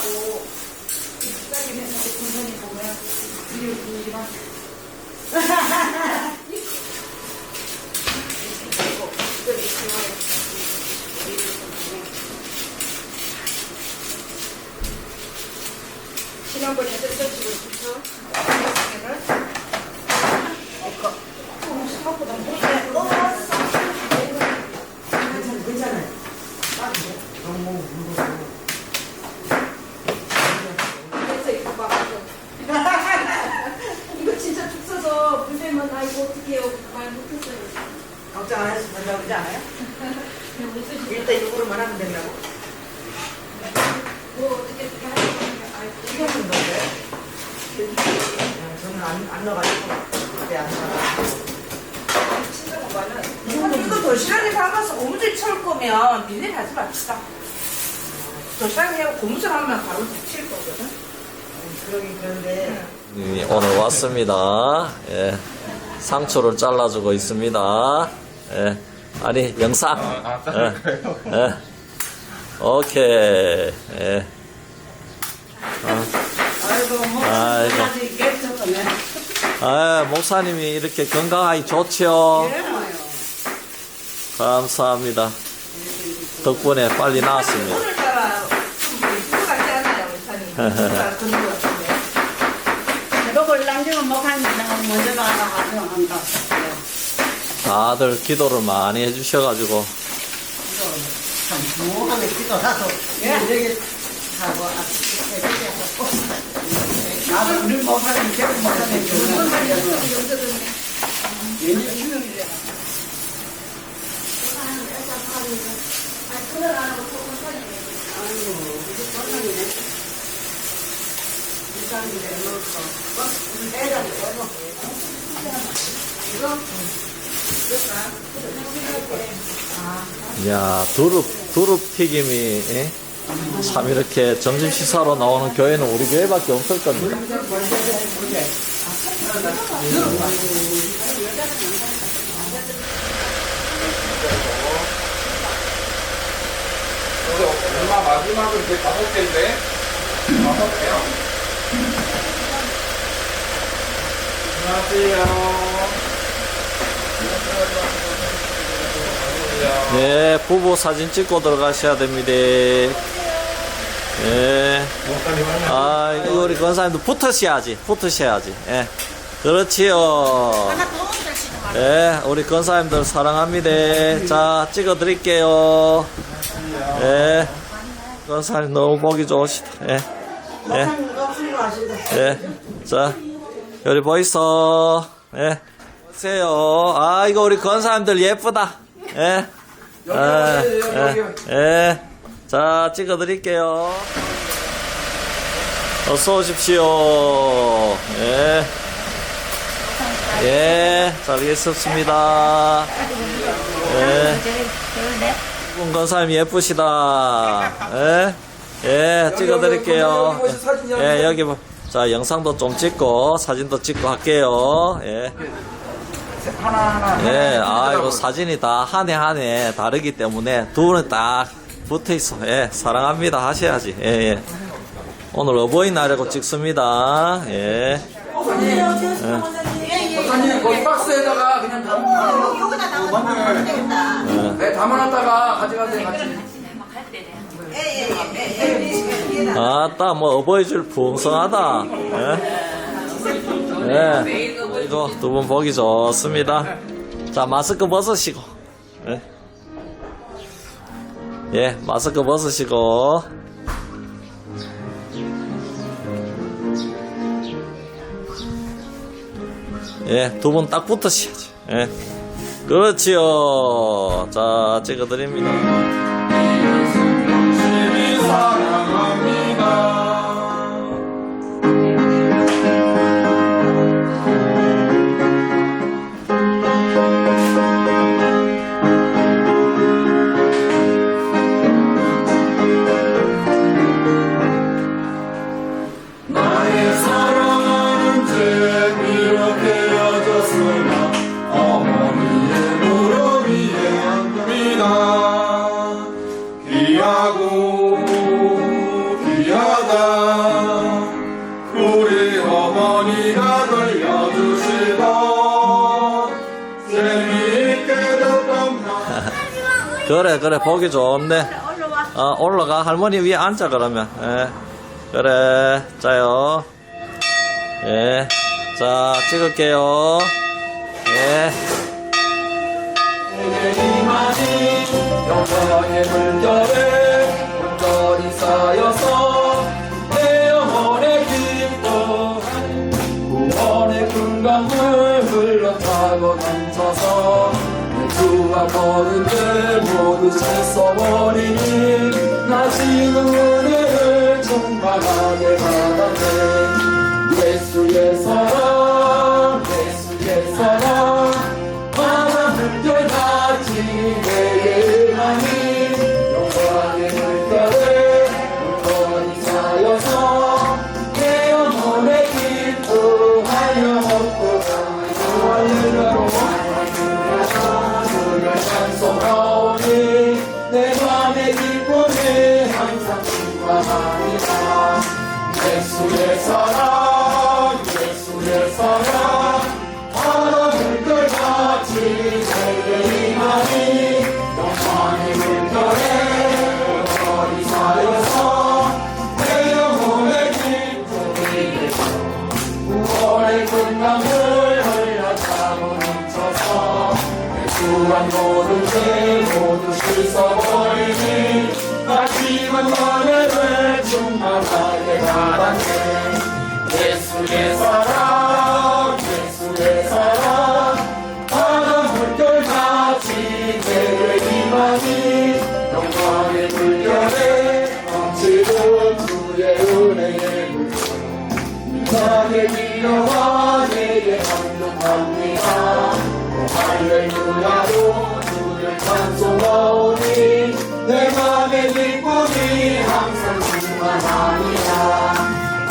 하고 짜게 해서 군산이 보면 이리랑 지난번에 했던 식으로 붙여 생각보다 못해. 괜찮아요. 너무 무거워. 그래서 이거 봐. 이거 진짜 죽 써서 불되면 아이고 어떡해요. 말 못했어요. 걱정 안 해서 된다고 그러지 않아요? 그냥 못 쓰시고. 일단 이거로만 하면 된다고? 뭐 어떻게 하시면 이거 좀 넣어요? 저는 안 넣어가지고 그때 안 넣어가지고 이거 도시락에 담아서 고무줄 칠 거면 비닐 하지 맙시다. 도시락에 하고 고무줄 하면 바로 칠 거거든. 그러긴 그런데 오늘 왔습니다. 예. 상추를 잘라주고 있습니다. 예. 아니 영상. 예. 예. 오케이. 예. 아이고. 아, 목사님이 이렇게 건강하기 좋죠. 감사합니다. 덕분에 빨리 나왔습니다. 오늘따라 좀 이쁘 같지 않아요, 목사님? 제복을 남기면 목사님 먼저 나가서 한다. 다들 기도를 많이 해주셔가지고 참 무하게 기도하고 이렇게 하고 나도 우리 목사님 제복 목사님 야, 두릅 튀김이 예? 참 이렇게 점심 식사로 나오는 교회는 우리 교회밖에 없을 겁니다. 엄마 마지막은 이제 5개인데 5개요? 안녕하세요. 네, 부부 사진 찍고 들어가셔야 됩니다. 예. 아, 이거 우리 권사님도 붙으셔야지. 예. 그렇지요. 예, 우리 권사님들 사랑합니다. 자, 찍어 드릴게요. 예. 권사님 너무 보기 좋으시다. 예. 예. 예. 자, 여기 보이소. 예. 보세요. 아, 이거 우리 권사님들 예쁘다. 예. 예. 자, 찍어 드릴게요. 어서 오십시오. 예. 예. 잘 계셨습니다. 예. 권사님 예쁘시다. 예. 예. 찍어 드릴게요. 예, 여기 뭐. 자, 영상도 좀 찍고 사진도 찍고 할게요. 예. 예, 아이고 사진이 다 한 해 다르기 때문에 두 분은 딱 붙어 있어. 예, 사랑합니다 하셔야지. 예, 예. 오늘 어버이날이라고 찍습니다. 예. 목사님 거기 박스에다가 그냥 네, 담아놨다가 가져가세요. 같이. 아따 뭐 어버이줄 풍성하다. 예. 예. 이거 두 분 보기 좋습니다. 자, 마스크 벗으시고. 예. 예, 마스크 벗으시고. 예, 두 분 딱 붙으셔야지. 예. 그렇지요. 자, 찍어드립니다. 어머니의 무릎 위에 앉습니다. 그래, 그래, 보기 좋은데. 올라가. 할머니 위에 앉아, 그러면. 예. 그래. 자요. 예. 자, 찍을게요. 예. 영광의 물결에 온전히 쌓여서 내 영혼에 기뻐하니 구원의 큰 강물 흘러타고 넘쳐서 내 주와 거룩을 모두 씻어버리니 나 지금 은혜를 충만하게 받았네. 예수의 사랑 예수의 사랑 바다 물결같이 내게 임하니 영광의 물결에 온전히 쌓여서 내 영혼에 기뻐하여 먹고 가며 할렐루야로 주를 찬송하오니 내 맘의 기쁨이 항상 충만하리라. 예수의 사랑 예수의 사랑 바다 물결같이 내게 임하니 영광의 물결에 온전히 쌓여서 내 영혼의 기쁨이 구원의 큰 강물 흘러타고 넘쳐서 내 주한 모든 죄 모두 씻어버리니 마지막 은혜를 충만하게 받았네. 예수의 사랑 예수의 사랑 바다 물결같이 내게 임하니 영광의 물결에 넘치는 주의 은혜의 물결 나의 기여와 내게 감동합니다. 할렐루야로 주를 찬송하오니 내 맘의 기쁨이 항상 충만하니라.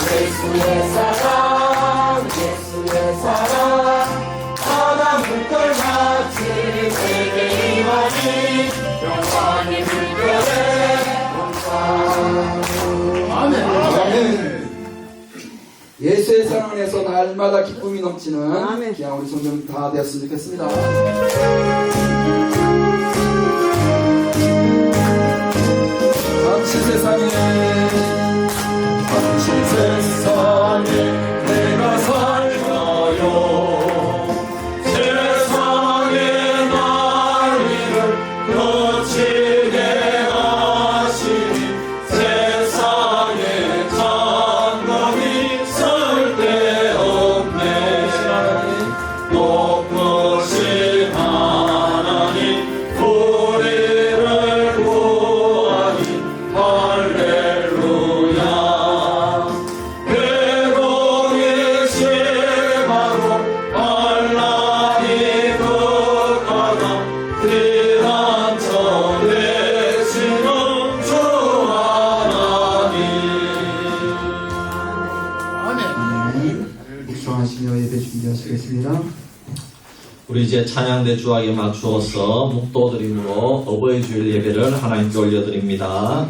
예수의 사랑 예수의 사랑 바다 물결같이 내게 임하니 영광의 물결에 아멘. 예수의 사랑 안에서 날마다 기쁨이 넘치는 귀한 우리 성도님 다 되었으면 좋겠습니다. 당신 세상에 당신 세상에 내가 살까요. 세상의 난리를 거치게 하시니 세상에 장갑이 쓸데없네. 높으신 하나님 우리를 구하니 할렐루야. 괴로움이 심하고 환난이 극하다 피난처 되시는 주 하나님. 묵상하시며 예배 준비하시겠습니다. 우리 이제 찬양대 주악에 맞추어서 묵도드림으로 어버이 주일 예배를 하나님께 올려드립니다.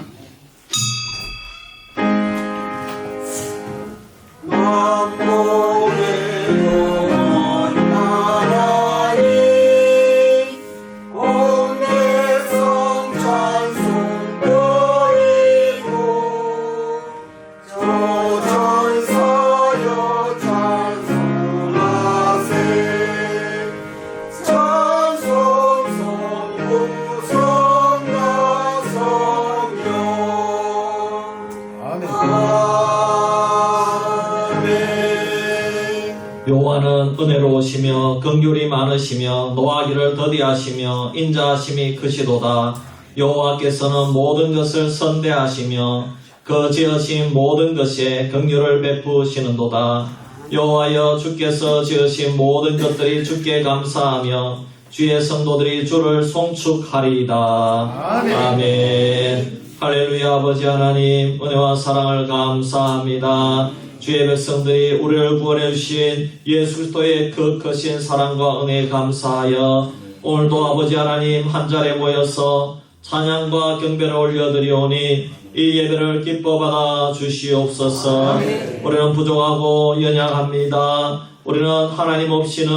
여호와는 은혜로우시며 긍휼이 많으시며 노하기를 더디하시며 인자하심이 크시도다. 여호와께서는 모든 것을 선대하시며 그 지으신 모든 것에 긍휼을 베푸시는도다. 여호와여 주께서 지으신 모든 것들이 주께 감사하며 주의 성도들이 주를 송축하리이다. 아멘. 할렐루야. 아버지 하나님 은혜와 사랑을 감사합니다. 주의 백성들이 우리를 구원해 주신 예수 그리스도의 그 크신 사랑과 은혜에 감사하여 오늘도 아버지 하나님 한자리에 모여서 찬양과 경배를 올려드리오니 이 예배를 기뻐 받아 주시옵소서. 우리는 부족하고 연약합니다. 우리는 하나님 없이는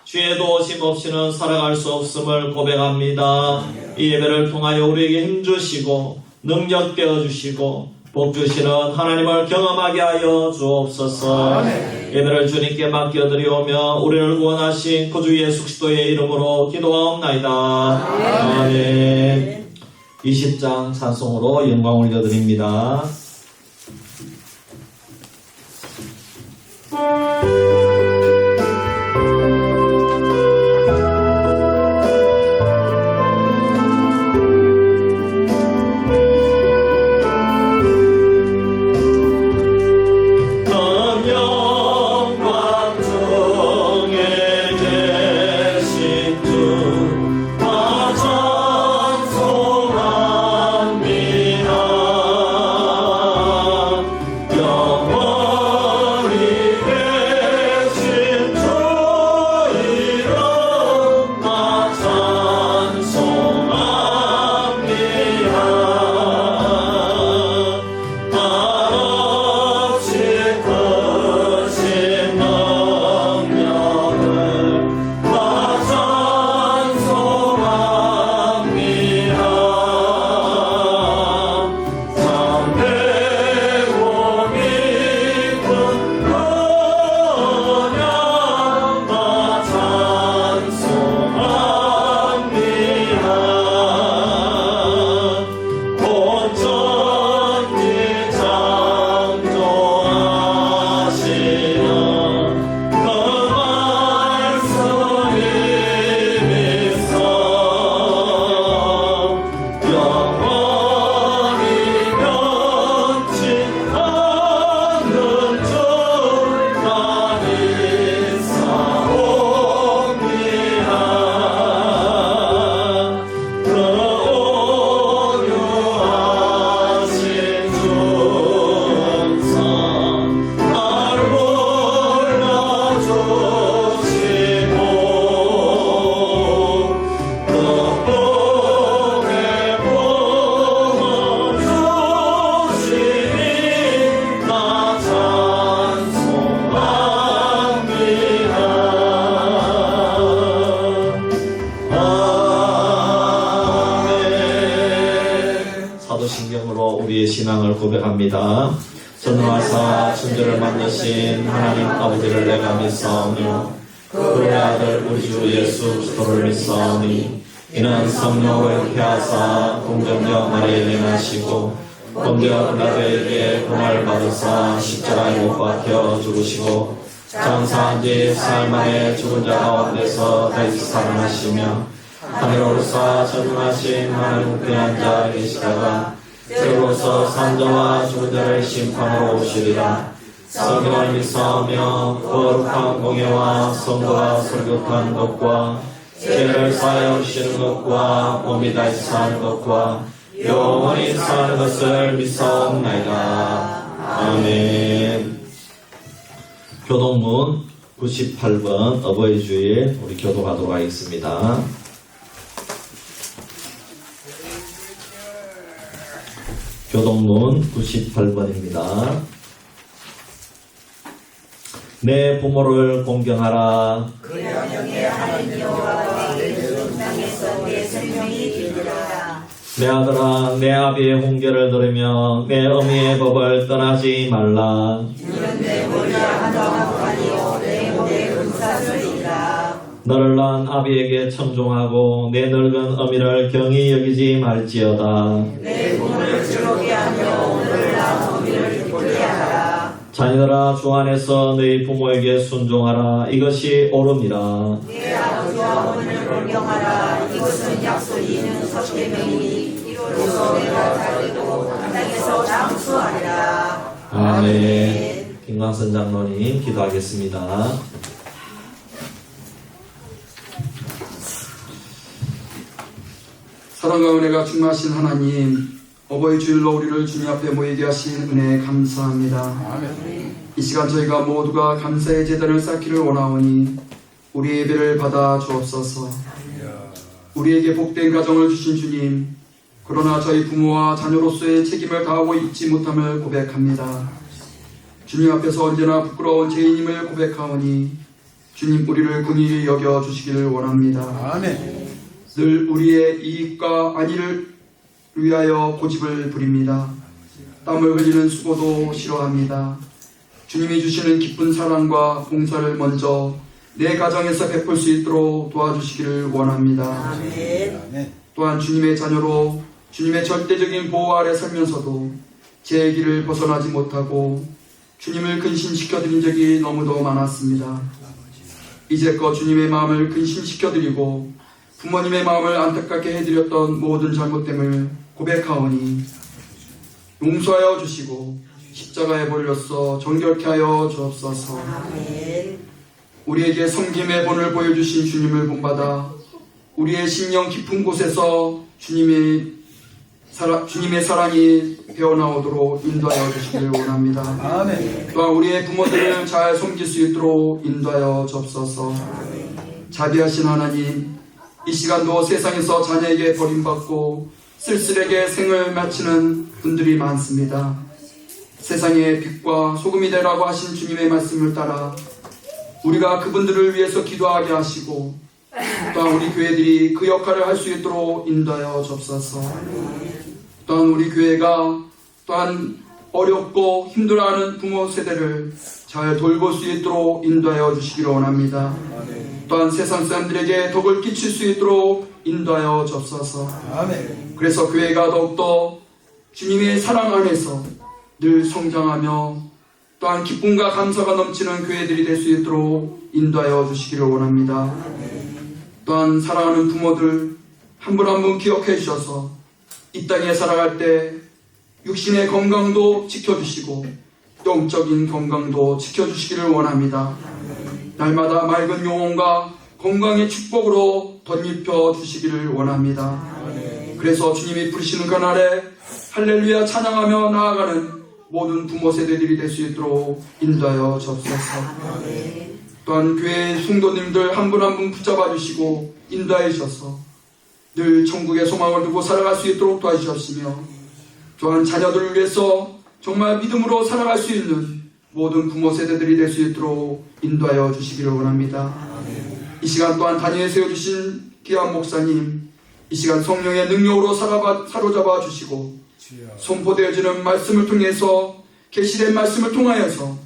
주의 도우심 없이는 살아갈 수 없음을 고백합니다. 이 예배를 통하여 우리에게 힘주시고 능력 되어주시고 복주시는 하나님을 경험하게 하여 주옵소서. 예배를 주님께 맡겨드리오며 우리를 구원하신 구주 예수 그리스도의 이름으로 기도하옵나이다. 아멘. 20장 찬송으로 영광 올려드립니다. 우리의 신앙을 고백합니다. 전능하사 천지를 만드신 하나님 아버지를 내가 믿사오며 그의 아들 우리 주 예수 그리스도를 믿사오니 이는 성령으로 잉태하사 동정녀 마리아에게 나시고 본디오 빌라도에게 고난을 받으사 십자가에 못 박혀 죽으시고 장사한 지 사흘 만에 죽은 자 가운데서 다시 살아나시며 하늘에 오르사 전능하신 하나님 우편에 앉아 계시다가 때로서 산자와 죽은 자를 심판하러 오시리라. 성경을 믿사오며 거룩한 공예와 성도가 설교한 것과 죄를 사하여 주시는 것과 몸이 다시 사는 것과 영원히 사는 것을 믿사옵나이다. 아멘. 교동문 98번 어버이 주일 우리 교도하도록 하겠습니다. 교동문 98번입니다. 내 부모를 공경하라. 그 명령에 하나님 여호와와 그 땅에서 내 생명이 길리라. 내 아들아 내 아비의 훈계를 들으며 내 어미의 법을 떠나지 말라. 이는 내 머리야 한정하고 아니요 내 몸의 은사들이라. 너를 낳은 아비에게 청종하고 내 늙은 어미를 경히 여기지 말지어다. 내 부모를 즐겁게 하며 오늘 낳은 어미를 기쁘게 하라. 자녀들아 주 안에서 너희 부모에게 순종하라. 이것이 옳음이라. 내 아버지와 어머니를 공경하라. 이것은 약속이는 섭계명이니 이로써 내가 잘되고 땅에서 장수하리라. 아멘. 김광선 장로님 기도하겠습니다. 사랑과 은혜가 충만하신 하나님, 어버이 주일로 우리를 주님 앞에 모이게 하신 은혜 감사합니다. 이 시간 저희가 모두가 감사의 제단을 쌓기를 원하오니 우리 예배를 받아 주옵소서. 우리에게 복된 가정을 주신 주님, 그러나 저희 부모와 자녀로서의 책임을 다하고 있지 못함을 고백합니다. 주님 앞에서 언제나 부끄러운 죄인임을 고백하오니 주님 우리를 긍휼히 여겨 주시기를 원합니다. 늘 우리의 이익과 안위를 위하여 고집을 부립니다. 땀을 흘리는 수고도 싫어합니다. 주님이 주시는 기쁜 사랑과 봉사를 먼저 내 가정에서 베풀 수 있도록 도와주시기를 원합니다. 아멘. 또한 주님의 자녀로 주님의 절대적인 보호 아래 살면서도 제 길을 벗어나지 못하고 주님을 근심시켜드린 적이 너무도 많았습니다. 이제껏 주님의 마음을 근심시켜드리고 부모님의 마음을 안타깝게 해드렸던 모든 잘못됨을 고백하오니 용서하여 주시고 십자가에 몰려서 정결케 하여 주옵소서. 아멘. 우리에게 섬김의 본을 보여주신 주님을 본받아 우리의 심령 깊은 곳에서 주님의 사랑이 배어나오도록 인도하여 주시기를 원합니다. 아멘. 또한 우리의 부모들을 잘 섬길 수 있도록 인도하여 주옵소서. 자비하신 하나님, 이 시간도 세상에서 자녀에게 버림받고 쓸쓸하게 생을 마치는 분들이 많습니다. 세상의 빛과 소금이 되라고 하신 주님의 말씀을 따라 우리가 그분들을 위해서 기도하게 하시고 또한 우리 교회들이 그 역할을 할 수 있도록 인도하여 주옵소서. 또한 우리 교회가 또한 어렵고 힘들어하는 부모 세대를 잘 돌볼 수 있도록 인도하여 주시기를 원합니다. 또한 세상 사람들에게 덕을 끼칠 수 있도록 인도하여 주옵소서. 아멘. 그래서 교회가 더욱더 주님의 사랑 안에서 늘 성장하며 또한 기쁨과 감사가 넘치는 교회들이 될 수 있도록 인도하여 주시기를 원합니다. 또한 사랑하는 부모들 한 분 한 분 기억해 주셔서 이 땅에 살아갈 때 육신의 건강도 지켜주시고 영적인 건강도 지켜주시기를 원합니다. 날마다 맑은 영혼과 건강의 축복으로 덧입혀 주시기를 원합니다. 그래서 주님이 부르시는 그날에 할렐루야 찬양하며 나아가는 모든 부모 세대들이 될 수 있도록 인도하여 주옵소서. 또한 교회 성도님들 한 분 한 분 붙잡아 주시고 인도하여 주셔서 늘 천국의 소망을 두고 살아갈 수 있도록 도와주시옵시며 또한 자녀들을 위해서 정말 믿음으로 살아갈 수 있는 모든 부모 세대들이 될 수 있도록 인도하여 주시기를 원합니다. 이 시간 또한 단위에 세워주신 귀한 목사님, 이 시간 성령의 능력으로 사로잡아 주시고 선포되어지는 말씀을 통해서 계시된 말씀을 통하여서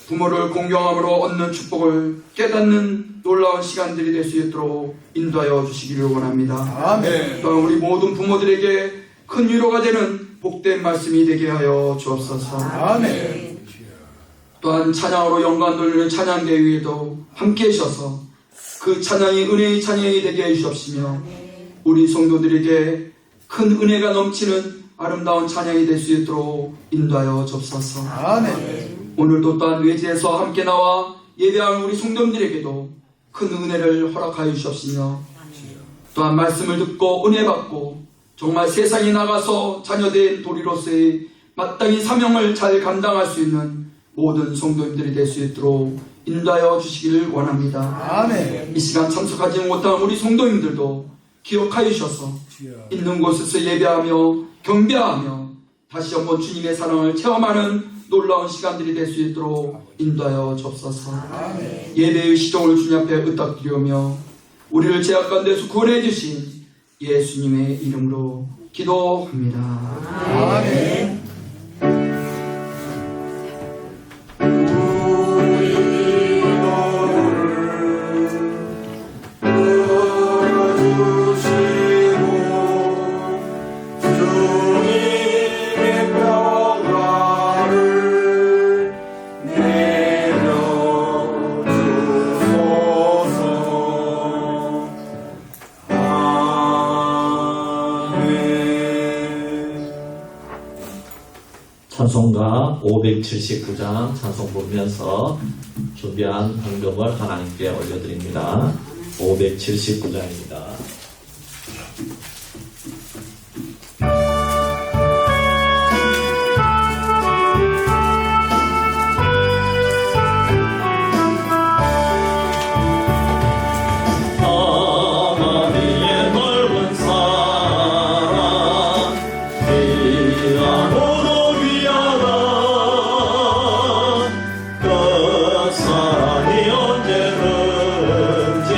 부모를 공경함으로 얻는 축복을 깨닫는 놀라운 시간들이 될 수 있도록 인도하여 주시기를 원합니다. 아멘. 또한 우리 모든 부모들에게 큰 위로가 되는 복된 말씀이 되게 하여 주옵소서. 아멘. 또한 찬양으로 영광 돌리는 찬양대 위에도 함께 하셔서 그 찬양이 은혜의 찬양이 되게 해주시옵시며 우리 성도들에게 큰 은혜가 넘치는 아름다운 찬양이 될 수 있도록 인도하여 주옵소서. 아멘. 오늘도 또한 외지에서 함께 나와 예배하는 우리 성도들에게도 큰 은혜를 허락하여 주시옵시며 또한 말씀을 듣고 은혜 받고 정말 세상에 나가서 자녀된 도리로서의 마땅히 사명을 잘 감당할 수 있는 모든 성도님들이 될 수 있도록 인도하여 주시기를 원합니다. 아멘. 이 시간 참석하지 못한 우리 성도님들도 기억하여 주셔서 있는 곳에서 예배하며 경배하며 다시 한번 주님의 사랑을 체험하는 놀라운 시간들이 될 수 있도록 인도하여 주옵소서. 예배의 시종을 주님 앞에 의탁드리며 우리를 죄악 가운데서 구원해 주신 예수님의 이름으로 기도합니다. 아멘. 찬송가 579장 찬송 부르면서 준비한 헌금을 하나님께 올려드립니다. 579장입니다. 언제든지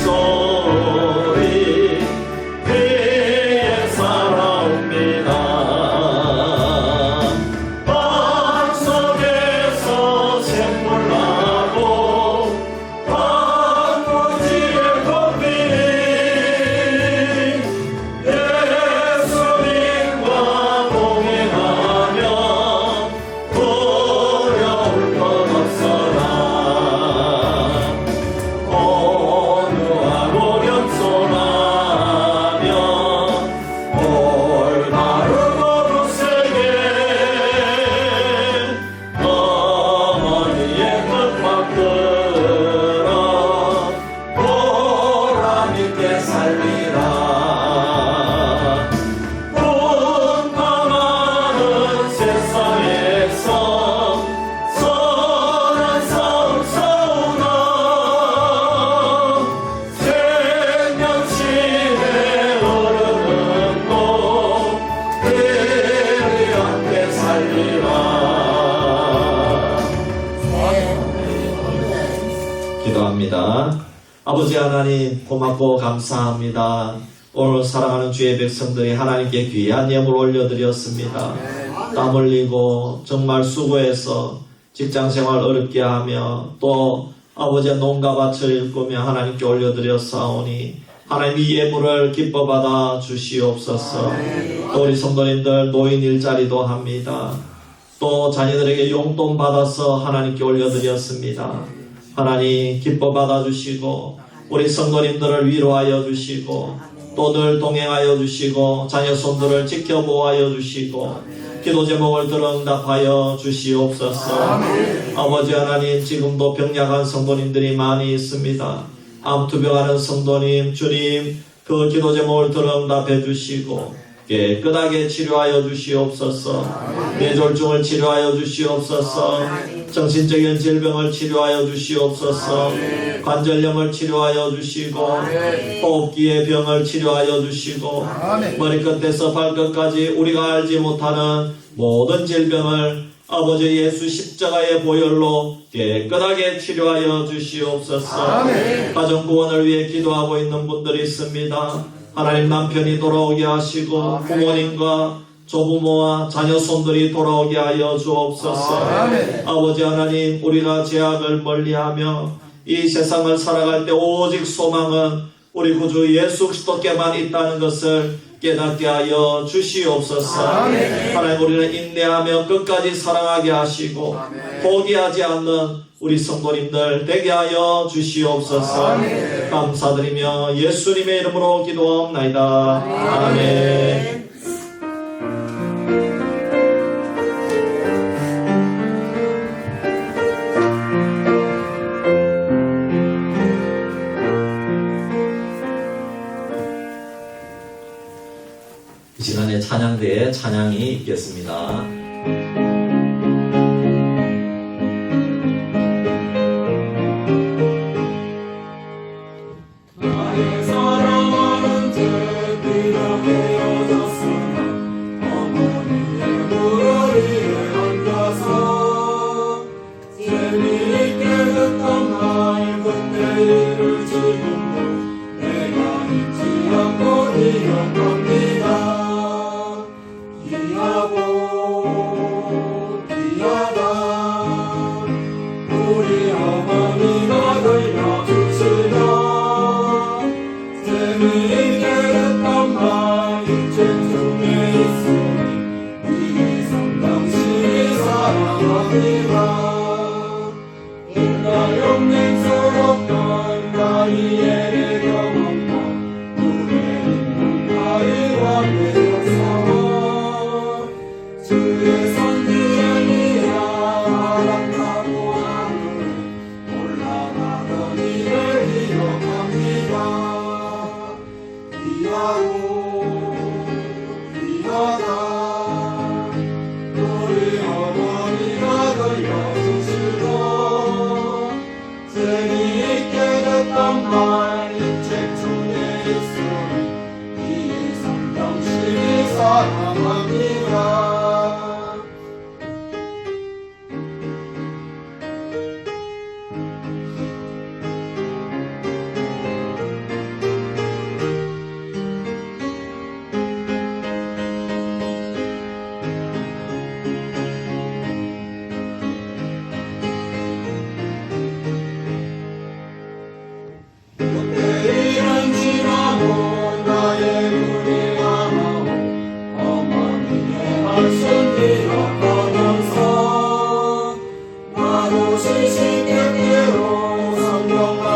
목소리 귀에 살아옵니다. 밤 속에서 샘물 나고 황무지의 꽃빛 예수님과 동행하며 두려울 것 없어라. 온유하고 겸손하며 올바르고 굳세게 어머니의 뜻만 들어 보람있게 살리라. 분노하는 세상에서 선한 싸움 싸우나 생명신의 어른은 또 예리하게 살리라. 기도합니다. 아버지 하나님 고맙고 감사합니다. 오늘 사랑하는 주의 백성들이 하나님께 귀한 예물 올려드렸습니다. 땀 흘리고 정말 수고해서 직장생활 어렵게 하며 또 아버지의 농가 밭을 일구며 하나님께 올려드렸사오니 하나님 이 예물을 기뻐 받아 주시옵소서. 또 우리 성도님들 노인 일자리도 합니다. 또 자녀들에게 용돈 받아서 하나님께 올려드렸습니다. 하나님 기뻐 받아주시고 우리 성도님들을 위로하여 주시고 또 늘 동행하여 주시고 자녀 손들을 지켜보아여 주시고 기도 제목을 들어 응답하여 주시옵소서. 아버지 하나님 지금도 병약한 성도님들이 많이 있습니다. 암투병하는 성도님 주님 그 기도 제목을 들어 응답해 주시고 깨끗하게 치료하여 주시옵소서. 뇌졸중을 치료하여 주시옵소서. 정신적인 질병을 치료하여 주시옵소서. 관절염을 치료하여 주시고 호흡기의 병을 치료하여 주시고 머리끝에서 발끝까지 우리가 알지 못하는 모든 질병을 아버지 예수 십자가의 보혈로 깨끗하게 치료하여 주시옵소서. 가정구원을 위해 기도하고 있는 분들이 있습니다. 하나님 남편이 돌아오게 하시고 부모님과 조부모와 자녀 손들이 돌아오게 하여 주옵소서. 아버지 하나님 우리가 죄악을 멀리하며 이 세상을 살아갈 때 오직 소망은 우리 구주 예수 그리스도께만 있다는 것을 깨닫게 하여 주시옵소서. 하나님 우리는 인내하며 끝까지 사랑하게 하시고 포기하지 않는 우리 성도님들 되게 하여 주시옵소서. 감사드리며 예수님의 이름으로 기도하옵나이다. 아멘. 이 시간에 찬양대에 찬양이 있겠습니다. 나의 사랑하는 제비가 되어졌으나 어머니의 무릎 위에 앉아서 재미있게 듣던 나의 그때 일을 지금도 내가 잊지 않고 기억합니다. 귀하고 귀하다 우리 어머니가 들려주시다. 재미있게 듣던 말 이책 중에 있으니 이 성당시 사랑합니다. 인가 영맹스럽던 나이의 경험과 눈에 있는 나이와 매력사와 주의 선지의 이야 아름다고 하늘에 올라가던 이를 기억합니다. 귀하고 귀하다 우리 어머니가 들려주시고 재미있게 듣던 말 이 책 중에 있으니 이 성당시 사랑합니다.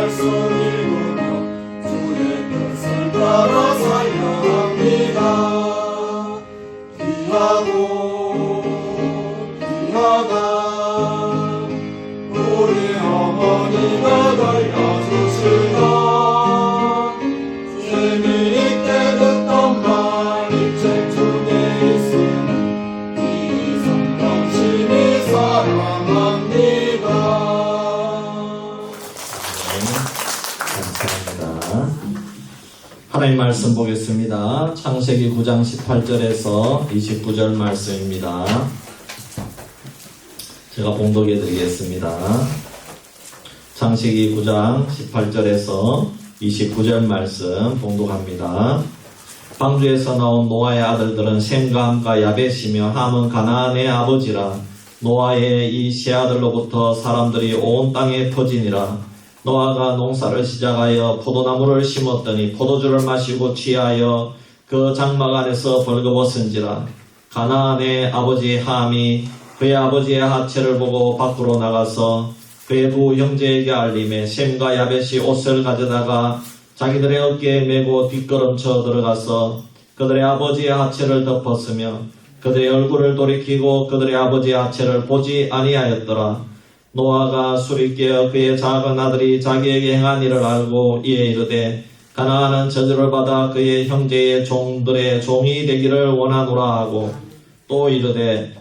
말씀이군요. 주의 뜻을 따라 살려 합니다. 귀하고 귀하다 우리 어머니가 돌려주시던 재미있게 듣던 말 이 책 중에 있으니 이 성경심이 사랑합니다. 감사합니다. 하나님 말씀 보겠습니다. 창세기 9장 18절에서 29절 말씀입니다. 제가 봉독해 드리겠습니다. 창세기 9장 18절에서 29절 말씀 봉독합니다. 방주에서 나온 노아의 아들들은 셈과 함과 야벳이며 함은 가나안의 아버지라. 노아의 이 세 아들로부터 사람들이 온 땅에 퍼지니라. 노아가 농사를 시작하여 포도나무를 심었더니 포도주를 마시고 취하여 그 장막 안에서 벌거벗은지라. 가나안의 아버지 함이 그의 아버지의 하체를 보고 밖으로 나가서 그의 두 형제에게 알림해 셈과 야벳이 옷을 가져다가 자기들의 어깨에 메고 뒷걸음쳐 들어가서 그들의 아버지의 하체를 덮었으며 그들의 얼굴을 돌이키고 그들의 아버지의 하체를 보지 아니하였더라. 노아가 술이 깨어 그의 작은 아들이 자기에게 행한 일을 알고 이에 이르되 가나안은 저주를 받아 그의 형제의 종들의 종이 되기를 원하노라 하고 또 이르되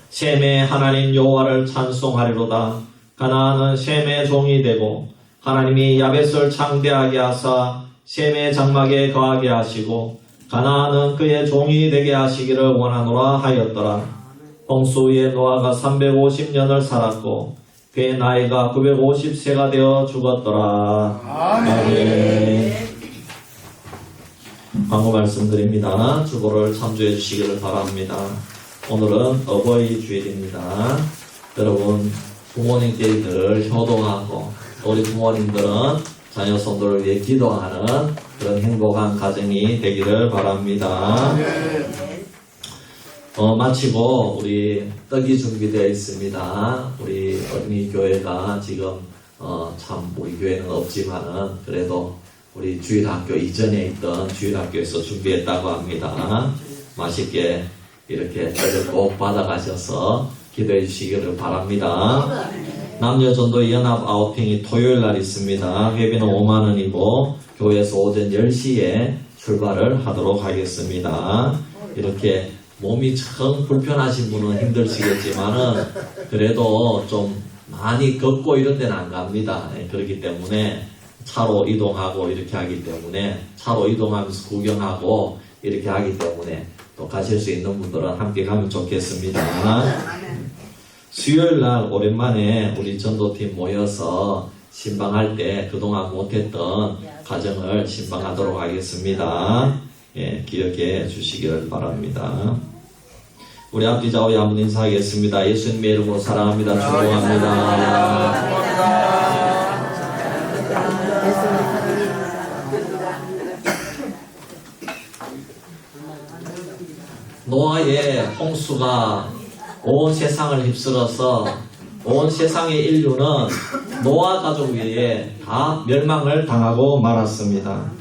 셈의 하나님 여호와를 찬송하리로다. 가나안은 셈의 종이 되고 하나님이 야벳을 창대하게 하사 셈의 장막에 거하게 하시고 가나안은 그의 종이 되게 하시기를 원하노라 하였더라. 홍수 후에 노아가 350년을 살았고 그의 나이가 950세가 되어 죽었더라. 아멘. 광고 말씀드립니다. 주보를 참조해 주시기를 바랍니다. 오늘은 어버이 주일입니다. 여러분 부모님께 늘 효도하고 우리 부모님들은 자녀 손들을 위해 기도하는 그런 행복한 가정이 되기를 바랍니다. 마치고 우리 떡이 준비되어 있습니다. 우리 어린이 교회가 지금 참 우리 교회는 없지만은 그래도 우리 주일학교 이전에 있던 주일학교에서 준비했다고 합니다. 맛있게 이렇게 떡을 꼭 받아가셔서 기도해 주시기를 바랍니다. 남녀전도 연합 아웃핑이 토요일 날 있습니다. 회비는 5만원이고 교회에서 오전 10시에 출발을 하도록 하겠습니다. 이렇게 몸이 참 불편하신 분은 힘드시겠지만은 그래도 좀 많이 걷고 이런 데는 안 갑니다. 그렇기 때문에 차로 이동하고 이렇게 하기 때문에 차로 이동하면서 구경하고 이렇게 하기 때문에 또 가실 수 있는 분들은 함께 가면 좋겠습니다. 수요일 날 오랜만에 우리 전도팀 모여서 신방할 때 그동안 못했던 가정을 신방하도록 하겠습니다. 예, 기억해 주시기를 바랍니다. 우리 앞뒤좌우 한번 인사하겠습니다. 예수님의 이름으로 사랑합니다. 축복합니다. 노아의 홍수가 온 세상을 휩쓸어서 온 세상의 인류는 노아 가족 외에 다 멸망을 당하고 말았습니다.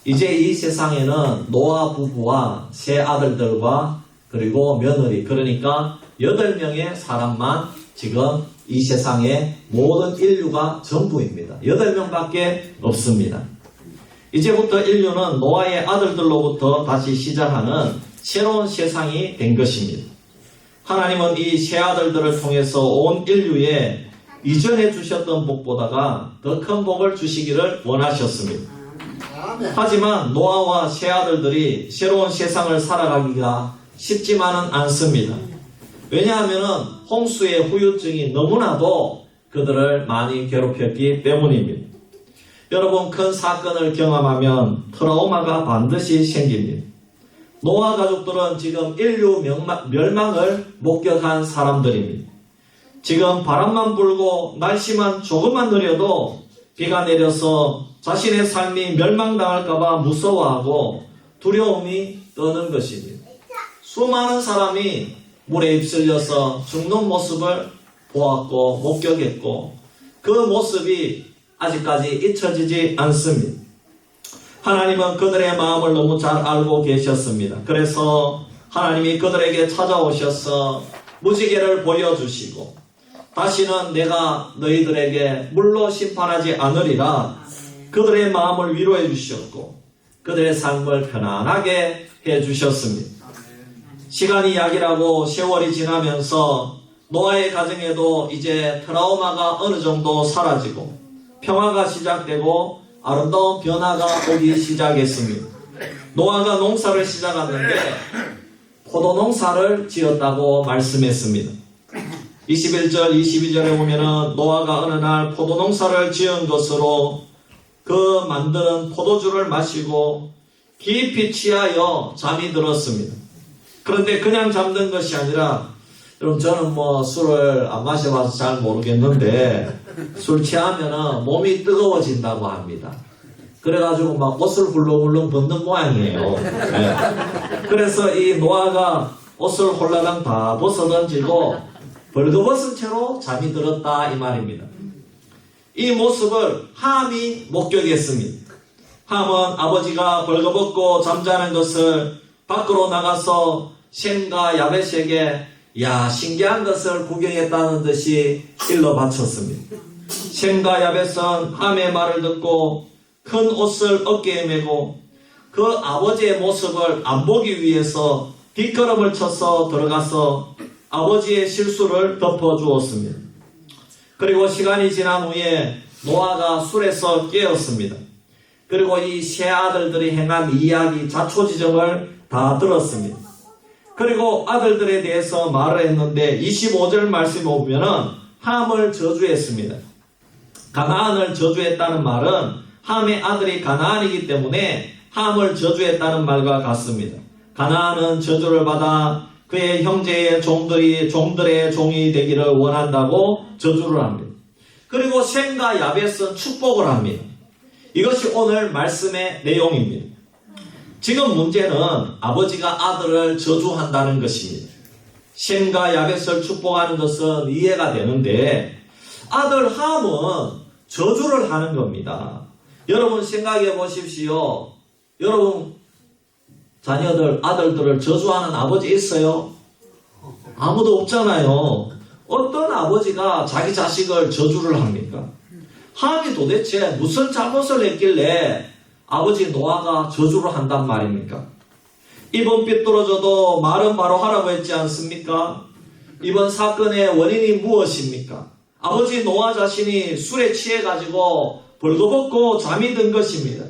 이제 이 세상에는 노아 부부와 세 아들들과 그리고 며느리, 그러니까 8명의 사람만 지금 이 세상의 모든 인류가 전부입니다. 8명밖에 없습니다. 이제부터 인류는 노아의 아들들로부터 다시 시작하는 새로운 세상이 된 것입니다. 하나님은 이 세 아들들을 통해서 온 인류에 이전해 주셨던 복보다가 더 큰 복을 주시기를 원하셨습니다. 하지만 노아와 세 아들들이 새로운 세상을 살아가기가 쉽지만은 않습니다. 왜냐하면 홍수의 후유증이 너무나도 그들을 많이 괴롭혔기 때문입니다. 여러분, 큰 사건을 경험하면 트라우마가 반드시 생깁니다. 노아 가족들은 지금 인류 멸망을 목격한 사람들입니다. 지금 바람만 불고 날씨만 조금만 느려도 비가 내려서 자신의 삶이 멸망당할까봐 무서워하고 두려움이 떠는 것입니다. 수많은 사람이 물에 휩쓸려서 죽는 모습을 보았고 목격했고 그 모습이 아직까지 잊혀지지 않습니다. 하나님은 그들의 마음을 너무 잘 알고 계셨습니다. 그래서 하나님이 그들에게 찾아오셔서 무지개를 보여주시고 다시는 내가 너희들에게 물로 심판하지 않으리라 그들의 마음을 위로해 주셨고 그들의 삶을 편안하게 해 주셨습니다. 시간이 약이라고 세월이 지나면서 노아의 가정에도 이제 트라우마가 어느 정도 사라지고 평화가 시작되고 아름다운 변화가 오기 시작했습니다. 노아가 농사를 시작했는데 포도 농사를 지었다고 말씀했습니다. 21절 22절에 보면은 노아가 어느 날 포도 농사를 지은 것으로 그 만드는 포도주를 마시고 깊이 취하여 잠이 들었습니다. 그런데 그냥 잠든 것이 아니라 여러분 저는 술을 안 마셔봐서 잘 모르겠는데 술 취하면은 몸이 뜨거워진다고 합니다. 그래가지고 막 옷을 훌렁훌렁 벗는 모양이에요. 네. 그래서 이 노아가 옷을 홀라당 다 벗어던지고 벌거벗은 채로 잠이 들었다 이 말입니다. 이 모습을 함이 목격했습니다. 함은 아버지가 벌거벗고 잠자는 것을 밖으로 나가서 셈과 야벳에게 야 신기한 것을 구경했다는 듯이 일러 바쳤습니다. 셈과 야벳은 함의 말을 듣고 큰 옷을 어깨에 메고 그 아버지의 모습을 안 보기 위해서 뒷걸음을 쳐서 들어가서 아버지의 실수를 덮어주었습니다. 그리고 시간이 지난 후에 노아가 술에서 깨었습니다. 그리고 이 세 아들들이 행한 이야기 자초지정을 다 들었습니다. 그리고 아들들에 대해서 말을 했는데 25절 말씀에 보면은 함을 저주했습니다. 가나안을 저주했다는 말은 함의 아들이 가나안이기 때문에 함을 저주했다는 말과 같습니다. 가나안은 저주를 받아 그의 형제의 종들의 종이 되기를 원한다고 저주를 합니다. 그리고 셈과 야벳은 축복을 합니다. 이것이 오늘 말씀의 내용입니다. 지금 문제는 아버지가 아들을 저주한다는 것입니다. 셈과 야벳을 축복하는 것은 이해가 되는데 아들 함은 저주를 하는 겁니다. 여러분 생각해 보십시오. 여러분 자녀들, 아들들을 저주하는 아버지 있어요? 아무도 없잖아요. 어떤 아버지가 자기 자식을 저주를 합니까? 함이 도대체 무슨 잘못을 했길래 아버지 노아가 저주를 한단 말입니까? 이번 삐뚤어져도 말은 바로 하라고 했지 않습니까? 이번 사건의 원인이 무엇입니까? 아버지 노아 자신이 술에 취해가지고 벌거벗고 잠이 든 것입니다.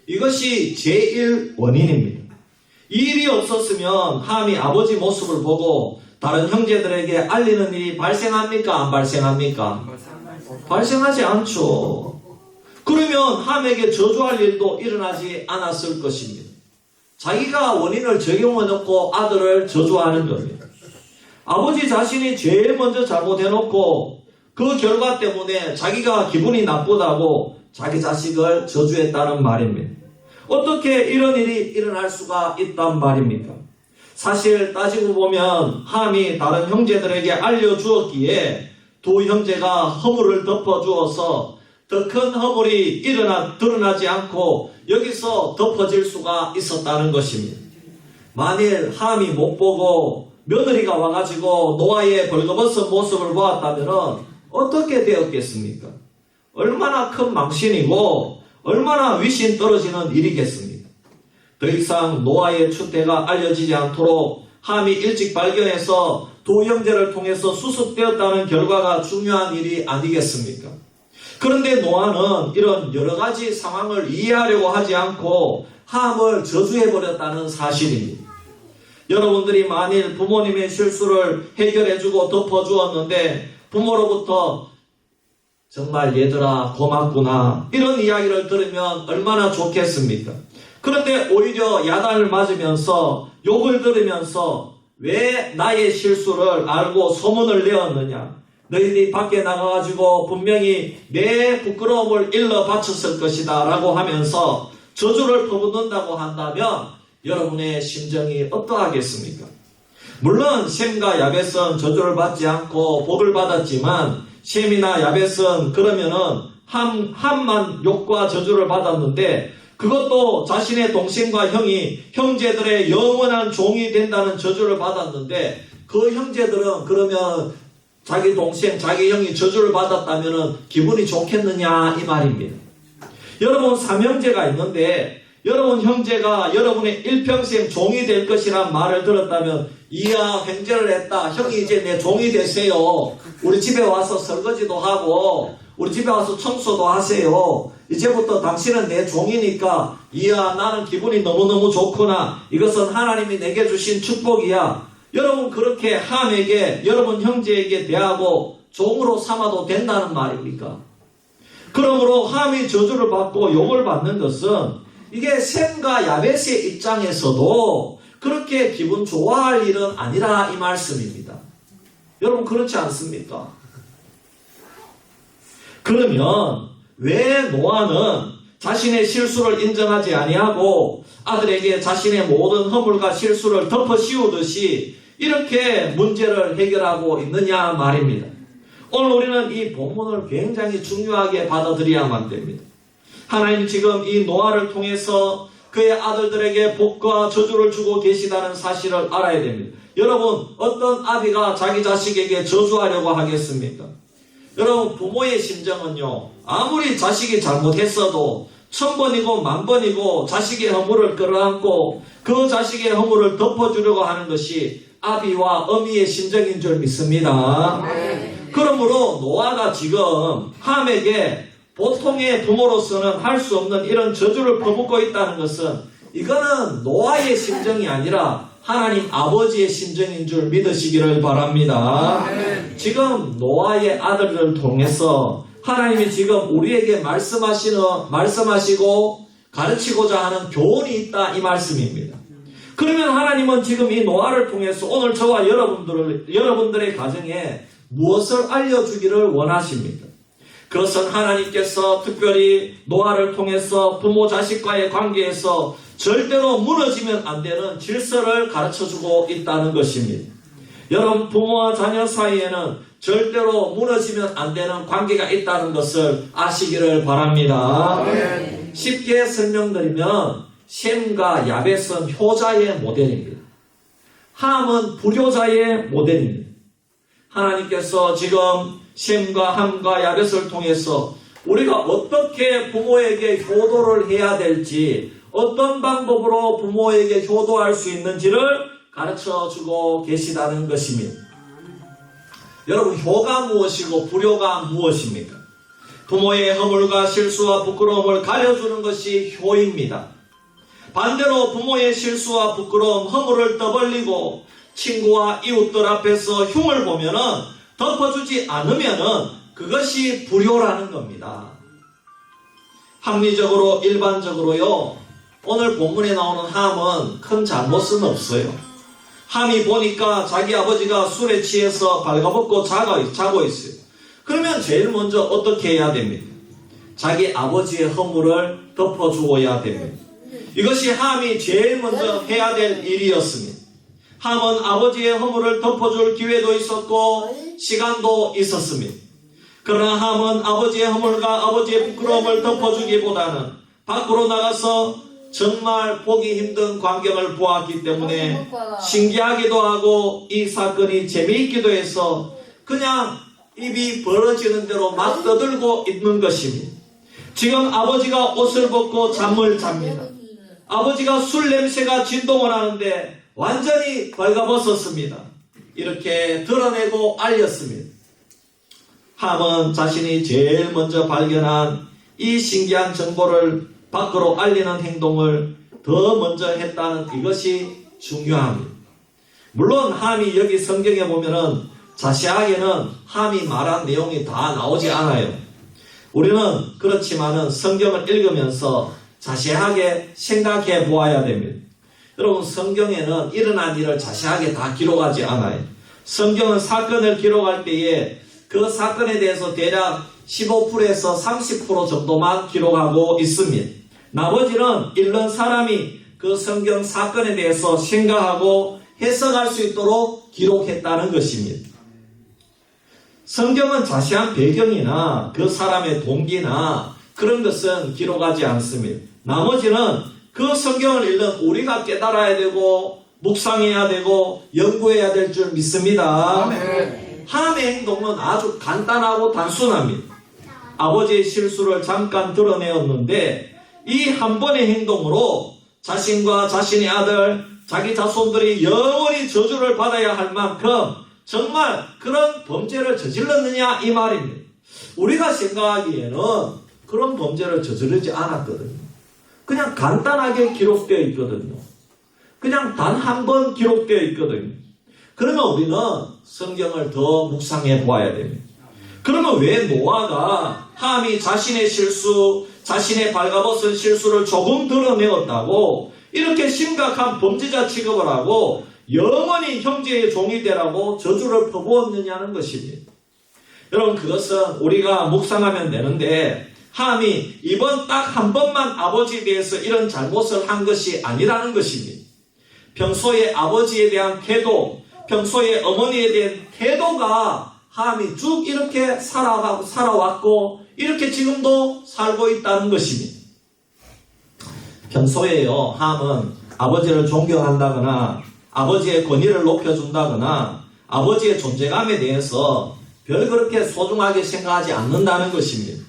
이것이 제일 원인입니다. 이 일이 없었으면 함이 아버지 모습을 보고 다른 형제들에게 알리는 일이 발생합니까? 안 발생합니까? 발생하지 않죠. 그러면 함에게 저주할 일도 일어나지 않았을 것입니다. 자기가 원인을 적용해놓고 아들을 저주하는 겁니다. 아버지 자신이 제일 먼저 잘못해놓고 그 결과 때문에 자기가 기분이 나쁘다고 자기 자식을 저주했다는 말입니다. 어떻게 이런 일이 일어날 수가 있단 말입니까? 사실 따지고 보면 함이 다른 형제들에게 알려주었기에 두 형제가 허물을 덮어주어서 더 큰 허물이 드러나지 않고 여기서 덮어질 수가 있었다는 것입니다. 만일 함이 못 보고 며느리가 와가지고 노아의 벌거벗은 모습을 보았다면 어떻게 되었겠습니까? 얼마나 큰 망신이고 얼마나 위신 떨어지는 일이겠습니까? 더 이상 노아의 추태가 알려지지 않도록 함이 일찍 발견해서 두 형제를 통해서 수습되었다는 결과가 중요한 일이 아니겠습니까? 그런데 노아는 이런 여러 가지 상황을 이해하려고 하지 않고 함을 저주해버렸다는 사실입니다. 여러분들이 만일 부모님의 실수를 해결해주고 덮어주었는데 부모로부터 정말 얘들아 고맙구나 이런 이야기를 들으면 얼마나 좋겠습니까? 그런데 오히려 야단을 맞으면서 욕을 들으면서 왜 나의 실수를 알고 소문을 내었느냐? 너희들이 밖에 나가가지고 분명히 내 부끄러움을 일러 바쳤을 것이다 라고 하면서 저주를 퍼붓는다고 한다면 여러분의 심정이 어떠하겠습니까? 물론 셈과 야벳은 저주를 받지 않고 복을 받았지만 셈이나 야벳은 그러면은 함만 욕과 저주를 받았는데 그것도 자신의 동생과 형이 형제들의 영원한 종이 된다는 저주를 받았는데 그 형제들은 그러면 자기 동생, 자기 형이 저주를 받았다면 기분이 좋겠느냐 이 말입니다. 여러분 삼형제가 있는데 여러분 형제가 여러분의 일평생 종이 될 것이란 말을 들었다면 이야 횡재를 했다. 형이 이제 내 종이 되세요. 우리 집에 와서 설거지도 하고 우리 집에 와서 청소도 하세요. 이제부터 당신은 내 종이니까 이야 나는 기분이 너무너무 좋구나. 이것은 하나님이 내게 주신 축복이야. 여러분 그렇게 함에게 여러분 형제에게 대하고 종으로 삼아도 된다는 말입니까? 그러므로 함이 저주를 받고 욕을 받는 것은 이게 셈과 야벳의 입장에서도 그렇게 기분 좋아할 일은 아니라 이 말씀입니다. 여러분 그렇지 않습니까? 그러면 왜 노아는 자신의 실수를 인정하지 아니하고 아들에게 자신의 모든 허물과 실수를 덮어 씌우듯이 이렇게 문제를 해결하고 있느냐 말입니다. 오늘 우리는 이 본문을 굉장히 중요하게 받아들여야만 됩니다. 하나님 지금 이 노아를 통해서 그의 아들들에게 복과 저주를 주고 계시다는 사실을 알아야 됩니다. 여러분 어떤 아비가 자기 자식에게 저주하려고 하겠습니까? 여러분 부모의 심정은요 아무리 자식이 잘못했어도 1000번이고 10,000번이고 자식의 허물을 끌어안고 그 자식의 허물을 덮어주려고 하는 것이 아비와 어미의 심정인 줄 믿습니다. 그러므로 노아가 지금 함에게 보통의 부모로서는 할 수 없는 이런 저주를 퍼붓고 있다는 것은 이거는 노아의 심정이 아니라 하나님 아버지의 심정인 줄 믿으시기를 바랍니다. 지금 노아의 아들을 통해서 하나님이 지금 우리에게 말씀하시고 가르치고자 하는 교훈이 있다 이 말씀입니다. 그러면 하나님은 지금 이 노아를 통해서 오늘 저와 여러분들의 가정에 무엇을 알려주기를 원하십니까? 그것은 하나님께서 특별히 노아를 통해서 부모 자식과의 관계에서 절대로 무너지면 안 되는 질서를 가르쳐주고 있다는 것입니다. 여러분 부모와 자녀 사이에는 절대로 무너지면 안 되는 관계가 있다는 것을 아시기를 바랍니다. 쉽게 설명드리면 셈과 야벳은 효자의 모델입니다. 함은 불효자의 모델입니다. 하나님께서 지금 셈과 함과 야벳을 통해서 우리가 어떻게 부모에게 효도를 해야 될지 어떤 방법으로 부모에게 효도할 수 있는지를 가르쳐주고 계시다는 것입니다. 여러분 효가 무엇이고 불효가 무엇입니까? 부모의 허물과 실수와 부끄러움을 가려주는 것이 효입니다. 반대로 부모의 실수와 부끄러움, 허물을 떠벌리고 친구와 이웃들 앞에서 흉을 보면은 덮어주지 않으면은 그것이 불효라는 겁니다. 합리적으로 일반적으로요. 오늘 본문에 나오는 함은 큰 잘못은 없어요. 함이 보니까 자기 아버지가 술에 취해서 발가벗고 자고 있어요. 그러면 제일 먼저 어떻게 해야 됩니까? 자기 아버지의 허물을 덮어주어야 됩니다. 이것이 함이 제일 먼저 해야 될 일이었습니다. 함은 아버지의 허물을 덮어줄 기회도 있었고 시간도 있었습니다. 그러나 함은 아버지의 허물과 아버지의 부끄러움을 덮어주기보다는 밖으로 나가서 정말 보기 힘든 광경을 보았기 때문에 신기하기도 하고 이 사건이 재미있기도 해서 그냥 입이 벌어지는 대로 막 떠들고 있는 것입니다. 지금 아버지가 옷을 벗고 잠을 잡니다. 아버지가 술 냄새가 진동을 하는데 완전히 벌가벗었습니다. 이렇게 드러내고 알렸습니다. 함은 자신이 제일 먼저 발견한 이 신기한 정보를 밖으로 알리는 행동을 더 먼저 했다는 이것이 중요합니다. 물론 함이 여기 성경에 보면은 자세하게는 함이 말한 내용이 다 나오지 않아요. 우리는 그렇지만은 성경을 읽으면서 자세하게 생각해 보아야 됩니다. 여러분 성경에는 일어난 일을 자세하게 다 기록하지 않아요. 성경은 사건을 기록할 때에 그 사건에 대해서 대략 15%에서 30% 정도만 기록하고 있습니다. 나머지는 읽는 사람이 그 성경 사건에 대해서 생각하고 해석할 수 있도록 기록했다는 것입니다. 성경은 자세한 배경이나 그 사람의 동기나 그런 것은 기록하지 않습니다. 나머지는 그 성경을 읽는 우리가 깨달아야 되고 묵상해야 되고 연구해야 될 줄 믿습니다. 함의 행동은 아주 간단하고 단순합니다. 아버지의 실수를 잠깐 드러내었는데 이 한 번의 행동으로 자신과 자신의 아들, 자기 자손들이 영원히 저주를 받아야 할 만큼 정말 그런 범죄를 저질렀느냐 이 말입니다. 우리가 생각하기에는 그런 범죄를 저지르지 않았거든요. 그냥 간단하게 기록되어 있거든요. 그냥 단 한 번 기록되어 있거든요. 그러면 우리는 성경을 더 묵상해 보아야 됩니다. 그러면 왜 노아가 함이 자신의 실수, 자신의 발가벗은 실수를 조금 드러내었다고 이렇게 심각한 범죄자 취급을 하고 영원히 형제의 종이 되라고 저주를 퍼부었느냐는 것입니다. 여러분, 그것은 우리가 묵상하면 되는데 함이 이번 딱 한 번만 아버지에 대해서 이런 잘못을 한 것이 아니라는 것입니다. 평소에 아버지에 대한 태도, 평소에 어머니에 대한 태도가 함이 쭉 이렇게 살아왔고 이렇게 지금도 살고 있다는 것입니다. 평소에요, 함은 아버지를 존경한다거나 아버지의 권위를 높여준다거나 아버지의 존재감에 대해서 별 그렇게 소중하게 생각하지 않는다는 것입니다.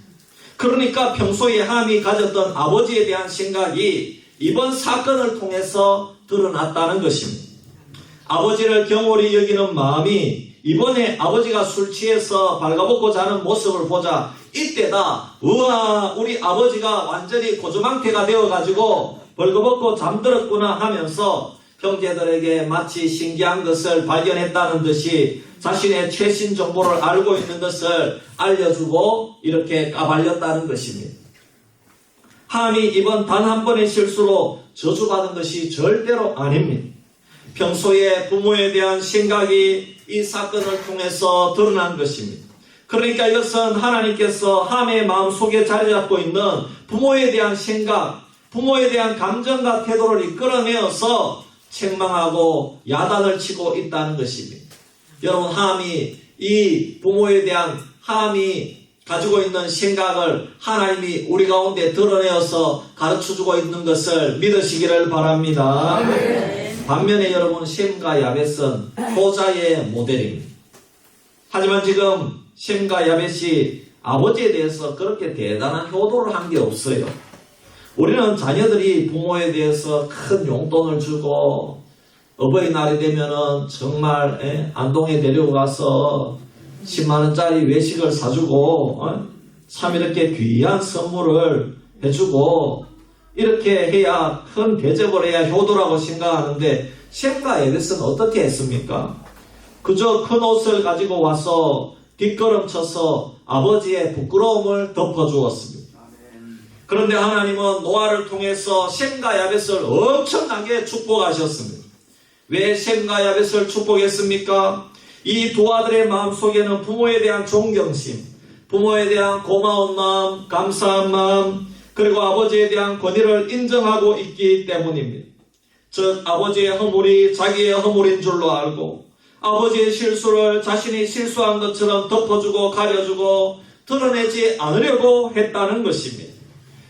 그러니까 평소에 함이 가졌던 아버지에 대한 생각이 이번 사건을 통해서 드러났다는 것입니다. 아버지를 경홀히 여기는 마음이 이번에 아버지가 술 취해서 발가벗고 자는 모습을 보자 이때다, 우와, 우리 아버지가 완전히 고주망태가 되어가지고 벌거벗고 잠들었구나 하면서 형제들에게 마치 신기한 것을 발견했다는 듯이 자신의 최신 정보를 알고 있는 것을 알려주고 이렇게 까발렸다는 것입니다. 함이 이번 단 한 번의 실수로 저주받은 것이 절대로 아닙니다. 평소에 부모에 대한 생각이 이 사건을 통해서 드러난 것입니다. 그러니까 이것은 하나님께서 함의 마음속에 자리 잡고 있는 부모에 대한 생각, 부모에 대한 감정과 태도를 이끌어내어서 책망하고 야단을 치고 있다는 것입니다. 여러분, 함이 이 부모에 대한 함이 가지고 있는 생각을 하나님이 우리 가운데 드러내어서 가르쳐주고 있는 것을 믿으시기를 바랍니다. 반면에 여러분, 셈과 야벳은 효자의 모델입니다. 하지만 지금 셈과 야벳이 아버지에 대해서 그렇게 대단한 효도를 한 게 없어요. 우리는 자녀들이 부모에 대해서 큰 용돈을 주고 어버이날이 되면은 정말 안동에 데리고 가서 10만원짜리 외식을 사주고 참 이렇게 귀한 선물을 해주고 이렇게 해야 큰 대접을 해야 효도라고 생각하는데 셈과 야벳은 어떻게 했습니까? 그저 큰 옷을 가지고 와서 뒷걸음쳐서 아버지의 부끄러움을 덮어주었습니다. 그런데 하나님은 노아를 통해서 셈과 야벳을 엄청나게 축복하셨습니다. 왜 셈과 야벳을 축복했습니까? 이 두 아들의 마음속에는 부모에 대한 존경심, 부모에 대한 고마운 마음, 감사한 마음, 그리고 아버지에 대한 권위를 인정하고 있기 때문입니다. 즉 아버지의 허물이 자기의 허물인 줄로 알고 아버지의 실수를 자신이 실수한 것처럼 덮어주고 가려주고 드러내지 않으려고 했다는 것입니다.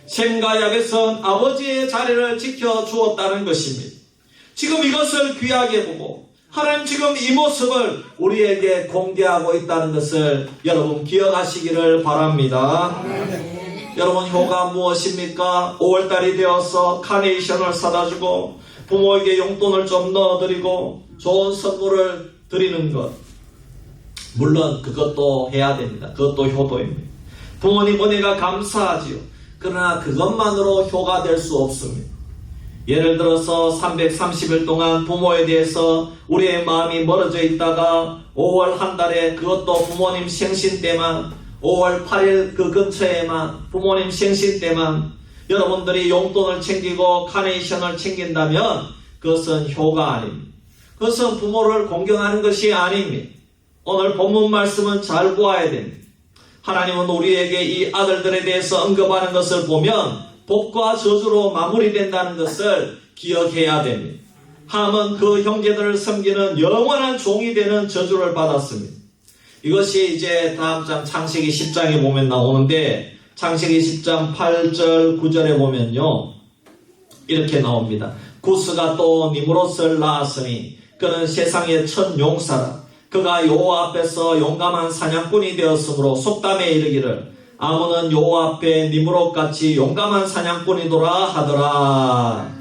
셈과 야벳은 아버지의 자리를 지켜주었다는 것입니다. 지금 이것을 귀하게 보고 하나님 지금 이 모습을 우리에게 공개하고 있다는 것을 여러분 기억하시기를 바랍니다. 여러분, 효가 무엇입니까? 5월달이 되어서 카네이션을 사다 주고 부모에게 용돈을 좀 넣어드리고 좋은 선물을 드리는 것, 물론 그것도 해야 됩니다. 그것도 효도입니다. 부모님 은혜가 감사하지요. 그러나 그것만으로 효가 될 수 없습니다. 예를 들어서 330일 동안 부모에 대해서 우리의 마음이 멀어져 있다가 5월 한 달에 그것도 부모님 생신 때만, 5월 8일 그 근처에만, 부모님 생신 때만 여러분들이 용돈을 챙기고 카네이션을 챙긴다면 그것은 효가 아닙니다. 그것은 부모를 공경하는 것이 아닙니다. 오늘 본문 말씀은 잘 보아야 됩니다. 하나님은 우리에게 이 아들들에 대해서 언급하는 것을 보면 복과 저주로 마무리된다는 것을 기억해야 됩니다. 함은 그 형제들을 섬기는 영원한 종이 되는 저주를 받았습니다. 이것이 이제 다음 장 창세기 10장에 보면 나오는데 창세기 10장 8절 9절에 보면요 이렇게 나옵니다. 구스가 또 니므롯을 낳았으니 그는 세상의 첫 용사라. 그가 여호와 앞에서 용감한 사냥꾼이 되었으므로 속담에 이르기를 아무는 여호와 앞에 니므롯같이 용감한 사냥꾼이더라 하더라.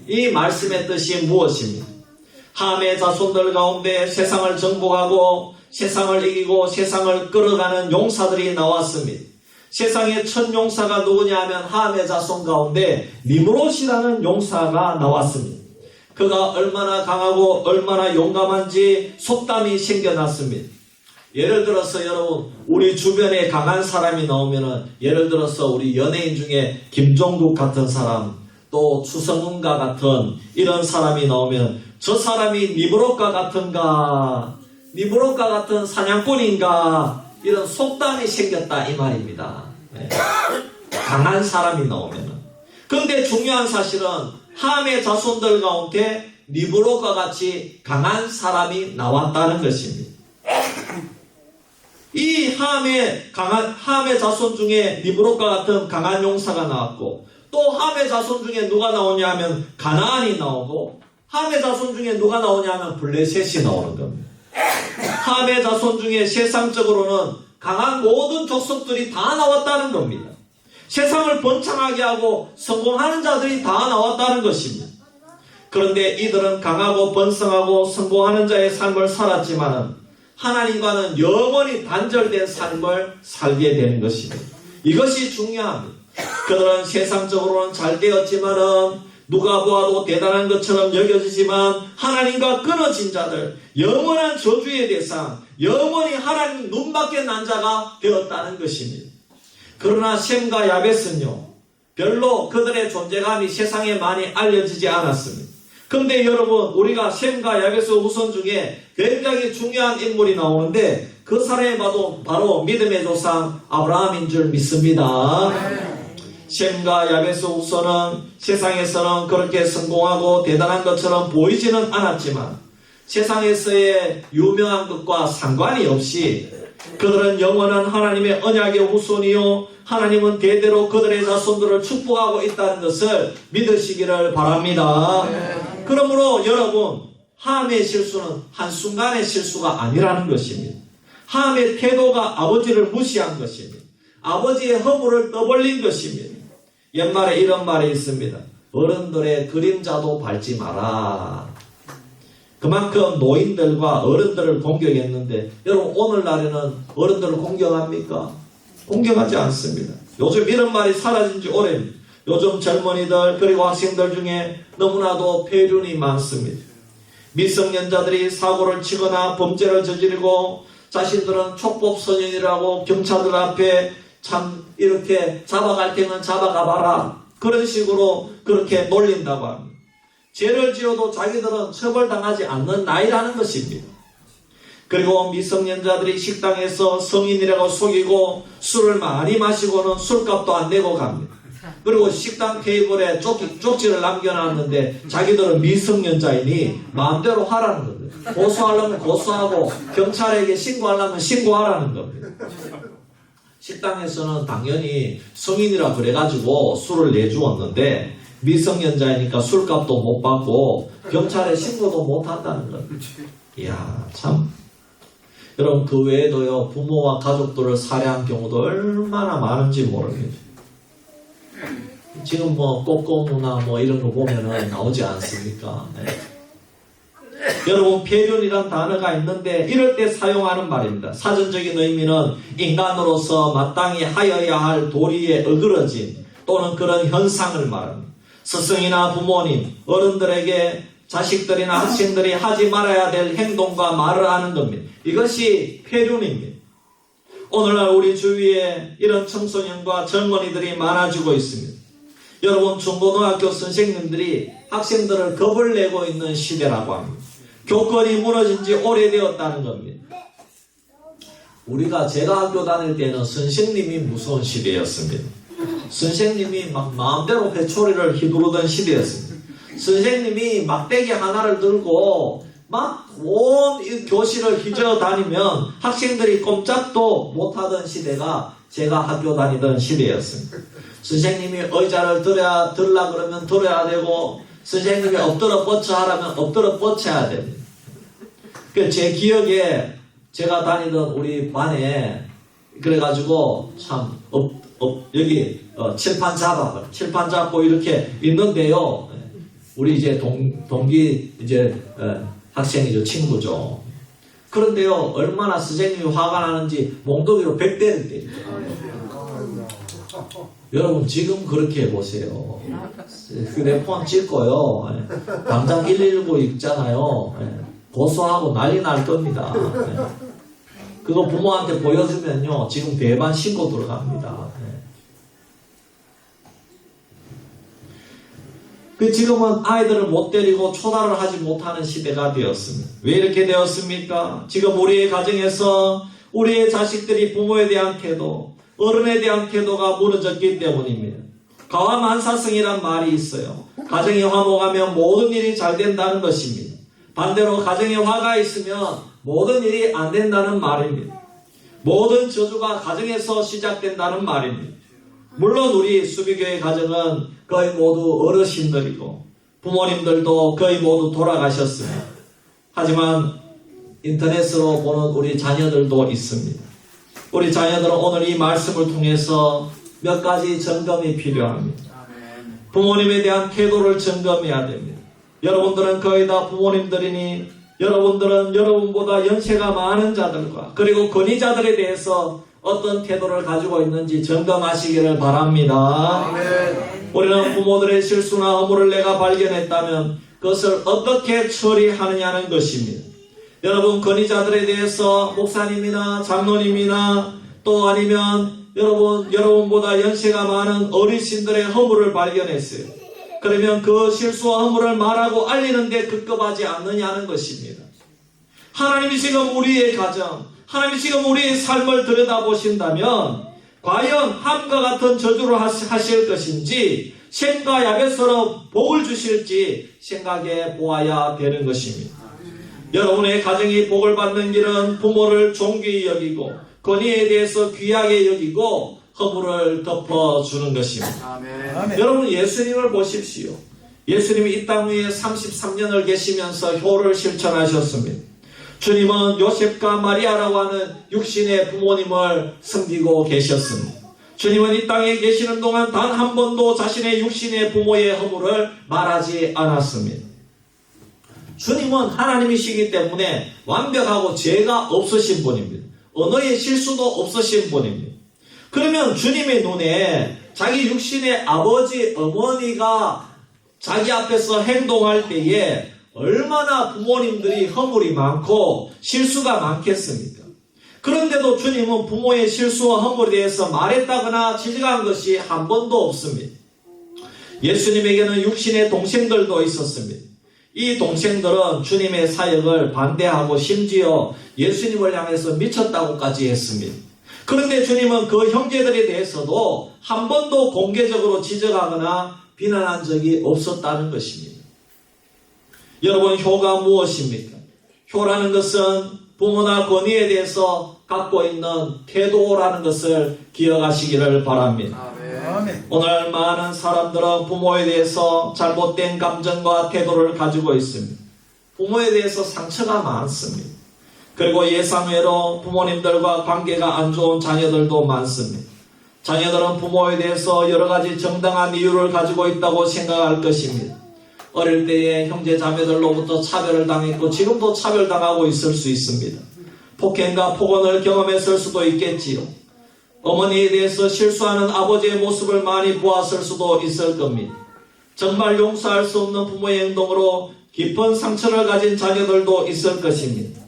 이 말씀의 뜻이 무엇입니까? 함의 자손들 가운데 세상을 정복하고 세상을 이기고 세상을 끌어가는 용사들이 나왔습니다. 세상의 첫 용사가 누구냐 하면 함의 자손 가운데 니므롯이라는 용사가 나왔습니다. 그가 얼마나 강하고 얼마나 용감한지 속담이 생겨났습니다. 예를 들어서 여러분 우리 주변에 강한 사람이 나오면은 예를 들어서 우리 연예인 중에 김종국 같은 사람 또 추성훈과 같은 이런 사람이 나오면 저 사람이 니므롯과 같은가 니므롯과 같은 사냥꾼인가 이런 속담이 생겼다 이 말입니다. 네. 강한 사람이 나오면은 그런데 중요한 사실은 함의 자손들 가운데 니므롯과 같이 강한 사람이 나왔다는 것입니다. 이 함의 자손 중에 니므롯과 같은 강한 용사가 나왔고 또 함의 자손 중에 누가 나오냐 하면 가나안이 나오고 함의 자손 중에 누가 나오냐 하면 블레셋이 나오는 겁니다. 함의 자손 중에 세상적으로는 강한 모든 족속들이 다 나왔다는 겁니다. 세상을 번창하게 하고 성공하는 자들이 다 나왔다는 것입니다. 그런데 이들은 강하고 번성하고 성공하는 자의 삶을 살았지만은 하나님과는 영원히 단절된 삶을 살게 되는 것입니다. 이것이 중요합니다. 그들은 세상적으로는 잘 되었지만은 누가 보아도 대단한 것처럼 여겨지지만 하나님과 끊어진 자들, 영원한 저주의 대상, 영원히 하나님 눈밖에 난 자가 되었다는 것입니다. 그러나 셈과 야벳은요 별로 그들의 존재감이 세상에 많이 알려지지 않았습니다. 그런데 여러분 우리가 셈과 야벳의 후손 중에 굉장히 중요한 인물이 나오는데 그 사람이 바로 믿음의 조상 아브라함인 줄 믿습니다. 셈과 야벳의 후손은 세상에서는 그렇게 성공하고 대단한 것처럼 보이지는 않았지만 세상에서의 유명한 것과 상관이 없이 그들은 영원한 하나님의 언약의 후손이요 하나님은 대대로 그들의 자손들을 축복하고 있다는 것을 믿으시기를 바랍니다. 그러므로 여러분 함의 실수는 한순간의 실수가 아니라는 것입니다. 함의 태도가 아버지를 무시한 것입니다. 아버지의 허물을 떠벌린 것입니다. 옛말에 이런 말이 있습니다. 어른들의 그림자도 밟지 마라. 그만큼 노인들과 어른들을 공격했는데 여러분 오늘날에는 어른들을 공격합니까? 공격하지 않습니다. 요즘 이런 말이 사라진 지 오래입니다. 요즘 젊은이들 그리고 학생들 중에 너무나도 폐륜이 많습니다. 미성년자들이 사고를 치거나 범죄를 저지르고 자신들은 촉법소년이라고 경찰들 앞에 참 이렇게 잡아갈 때는 잡아가봐라 그런 식으로 그렇게 놀린다고 합니다. 죄를 지어도 자기들은 처벌당하지 않는 나이라는 것입니다. 그리고 미성년자들이 식당에서 성인이라고 속이고 술을 많이 마시고는 술값도 안 내고 갑니다. 그리고 식당 테이블에 쪽지를 남겨놨는데 자기들은 미성년자이니 마음대로 하라는 겁니다. 고소하려면 고소하고 경찰에게 신고하려면 신고하라는 겁니다. 식당에서는 당연히 성인이라 그래가지고 술을 내주었는데 미성년자이니까 술값도 못 받고 경찰에 신고도 못 한다는 겁니다. 이야 참 여러분 그 외에도요 부모와 가족들을 살해한 경우도 얼마나 많은지 모릅니다. 지금 뭐 꼬꼬무나 뭐 이런 거 보면은 나오지 않습니까? 네. 여러분 폐륜이란 단어가 있는데 이럴 때 사용하는 말입니다. 사전적인 의미는 인간으로서 마땅히 하여야 할 도리에 어그러진 또는 그런 현상을 말합니다. 스승이나 부모님, 어른들에게 자식들이나 학생들이 하지 말아야 될 행동과 말을 하는 겁니다. 이것이 폐륜입니다. 오늘날 우리 주위에 이런 청소년과 젊은이들이 많아지고 있습니다. 여러분 중고등학교 선생님들이 학생들을 겁을 내고 있는 시대라고 합니다. 교권이 무너진 지 오래되었다는 겁니다. 제가 학교 다닐 때는 선생님이 무서운 시대였습니다. 선생님이 막 마음대로 회초리를 휘두르던 시대였습니다. 선생님이 막대기 하나를 들고 막 온 교실을 휘저 다니면 학생들이 꼼짝도 못하던 시대가 제가 학교 다니던 시대였습니다. 선생님이 의자를 들라 그러면 들어야 되고, 선생님이 엎드려 뻗쳐 하라면 엎드려 뻗쳐야 됩니다. 제 기억에 제가 다니던 우리 반에 그래가지고 참 여기 칠판 잡고 이렇게 있는데요. 우리 이제 동기 이제 학생이죠, 친구죠. 그런데요, 얼마나 선생님이 화가 나는지 몽둥이로 100대를 때리죠. 여러분 지금 그렇게 해보세요. 휴대폰 찍고요, 당장 119 있잖아요. 고소하고 난리 날 겁니다. 그거 부모한테 보여주면요, 지금 배반 신고 들어갑니다. 지금은 아이들을 못 때리고 초달을 하지 못하는 시대가 되었습니다. 왜 이렇게 되었습니까? 지금 우리의 가정에서 우리의 자식들이 부모에 대한 태도, 어른에 대한 태도가 무너졌기 때문입니다. 가화만사성이란 말이 있어요. 가정이 화목하면 모든 일이 잘 된다는 것입니다. 반대로 가정에 화가 있으면 모든 일이 안 된다는 말입니다. 모든 저주가 가정에서 시작된다는 말입니다. 물론 우리 수비교회 가정은 거의 모두 어르신들이고 부모님들도 거의 모두 돌아가셨습니다. 하지만 인터넷으로 보는 우리 자녀들도 있습니다. 우리 자녀들은 오늘 이 말씀을 통해서 몇 가지 점검이 필요합니다. 부모님에 대한 태도를 점검해야 됩니다. 여러분들은 거의 다 부모님들이니 여러분들은 여러분보다 연세가 많은 자들과 그리고 권위자들에 대해서 어떤 태도를 가지고 있는지 점검하시기를 바랍니다. 우리는 부모들의 실수나 허물을 내가 발견했다면 그것을 어떻게 처리하느냐는 것입니다. 여러분 권위자들에 대해서 목사님이나 장로님이나 또 아니면 여러분보다 연세가 많은 어르신들의 허물을 발견했어요. 그러면 그 실수와 허물을 말하고 알리는데 급급하지 않느냐는 것입니다. 하나님이 지금 우리의 가정, 하나님이 지금 우리의 삶을 들여다보신다면 과연 함과 같은 저주를 하실 것인지 셈과 야벳으로 복을 주실지 생각해 보아야 되는 것입니다. 여러분의 가정이 복을 받는 길은 부모를 존귀히 여기고 권위에 대해서 귀하게 여기고 허물을 덮어주는 것입니다. 아멘. 여러분 예수님을 보십시오. 예수님이 이 땅 위에 33년을 계시면서 효를 실천하셨습니다. 주님은 요셉과 마리아라고 하는 육신의 부모님을 섬기고 계셨습니다. 주님은 이 땅에 계시는 동안 단 한 번도 자신의 육신의 부모의 허물을 말하지 않았습니다. 주님은 하나님이시기 때문에 완벽하고 죄가 없으신 분입니다. 언어의 실수도 없으신 분입니다. 그러면 주님의 눈에 자기 육신의 아버지, 어머니가 자기 앞에서 행동할 때에 얼마나 부모님들이 허물이 많고 실수가 많겠습니까? 그런데도 주님은 부모의 실수와 허물에 대해서 말했다거나 지적한 것이 한 번도 없습니다. 예수님에게는 육신의 동생들도 있었습니다. 이 동생들은 주님의 사역을 반대하고 심지어 예수님을 향해서 미쳤다고까지 했습니다. 그런데 주님은 그 형제들에 대해서도 한 번도 공개적으로 지적하거나 비난한 적이 없었다는 것입니다. 여러분, 효가 무엇입니까? 효라는 것은 부모나 권위에 대해서 갖고 있는 태도라는 것을 기억하시기를 바랍니다. 아멘. 오늘 많은 사람들은 부모에 대해서 잘못된 감정과 태도를 가지고 있습니다. 부모에 대해서 상처가 많습니다. 그리고 예상외로 부모님들과 관계가 안 좋은 자녀들도 많습니다. 자녀들은 부모에 대해서 여러 가지 정당한 이유를 가지고 있다고 생각할 것입니다. 어릴 때에 형제 자매들로부터 차별을 당했고 지금도 차별당하고 있을 수 있습니다. 폭행과 폭언을 경험했을 수도 있겠지요. 어머니에 대해서 실수하는 아버지의 모습을 많이 보았을 수도 있을 겁니다. 정말 용서할 수 없는 부모의 행동으로 깊은 상처를 가진 자녀들도 있을 것입니다.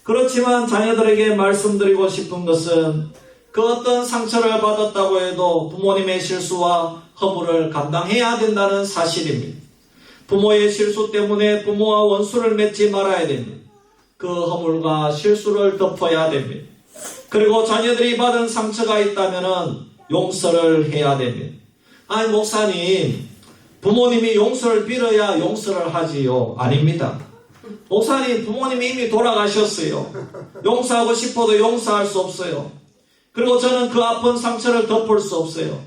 그렇지만 자녀들에게 말씀드리고 싶은 것은 그 어떤 상처를 받았다고 해도 부모님의 실수와 허물을 감당해야 된다는 사실입니다. 부모의 실수 때문에 부모와 원수를 맺지 말아야 됩니다. 그 허물과 실수를 덮어야 됩니다. 그리고 자녀들이 받은 상처가 있다면 용서를 해야 됩니다. 아니 목사님, 부모님이 용서를 빌어야 용서를 하지요? 아닙니다. 목사님, 부모님이 이미 돌아가셨어요. 용서하고 싶어도 용서할 수 없어요. 그리고 저는 그 아픈 상처를 덮을 수 없어요.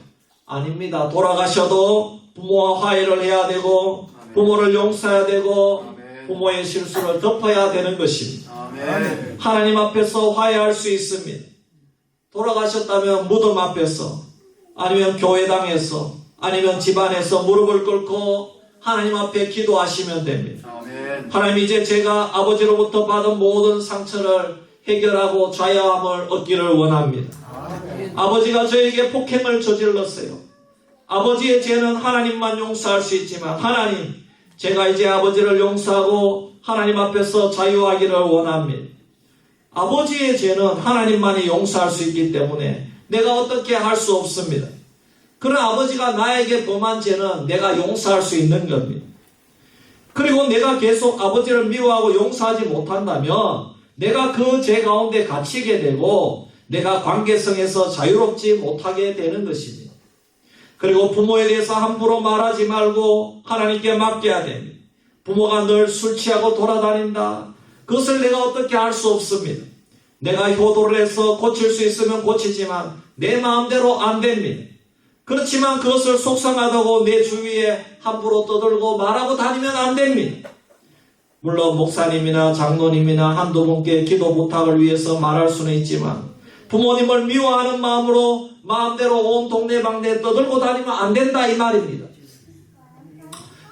아닙니다. 돌아가셔도 부모와 화해를 해야 되고 부모를 용서해야 되고 부모의 실수를 덮어야 되는 것입니다. 아멘. 하나님 앞에서 화해할 수 있습니다. 돌아가셨다면 무덤 앞에서 아니면 교회당에서 아니면 집안에서 무릎을 꿇고 하나님 앞에 기도하시면 됩니다. 아멘. 하나님, 이제 제가 아버지로부터 받은 모든 상처를 해결하고 자유함을 얻기를 원합니다. 아버지가 저에게 폭행을 저질렀어요. 아버지의 죄는 하나님만 용서할 수 있지만 하나님, 제가 이제 아버지를 용서하고 하나님 앞에서 자유하기를 원합니다. 아버지의 죄는 하나님만이 용서할 수 있기 때문에 내가 어떻게 할 수 없습니다. 그러나 아버지가 나에게 범한 죄는 내가 용서할 수 있는 겁니다. 그리고 내가 계속 아버지를 미워하고 용서하지 못한다면 내가 그 죄 가운데 갇히게 되고 내가 관계성에서 자유롭지 못하게 되는 것입니다. 그리고 부모에 대해서 함부로 말하지 말고 하나님께 맡겨야 됩니다. 부모가 늘 술 취하고 돌아다닌다. 그것을 내가 어떻게 할 수 없습니다. 내가 효도를 해서 고칠 수 있으면 고치지만 내 마음대로 안 됩니다. 그렇지만 그것을 속상하다고 내 주위에 함부로 떠들고 말하고 다니면 안 됩니다. 물론 목사님이나 장로님이나 한두 분께 기도 부탁을 위해서 말할 수는 있지만 부모님을 미워하는 마음으로 마음대로 온 동네방네 떠들고 다니면 안 된다, 이 말입니다.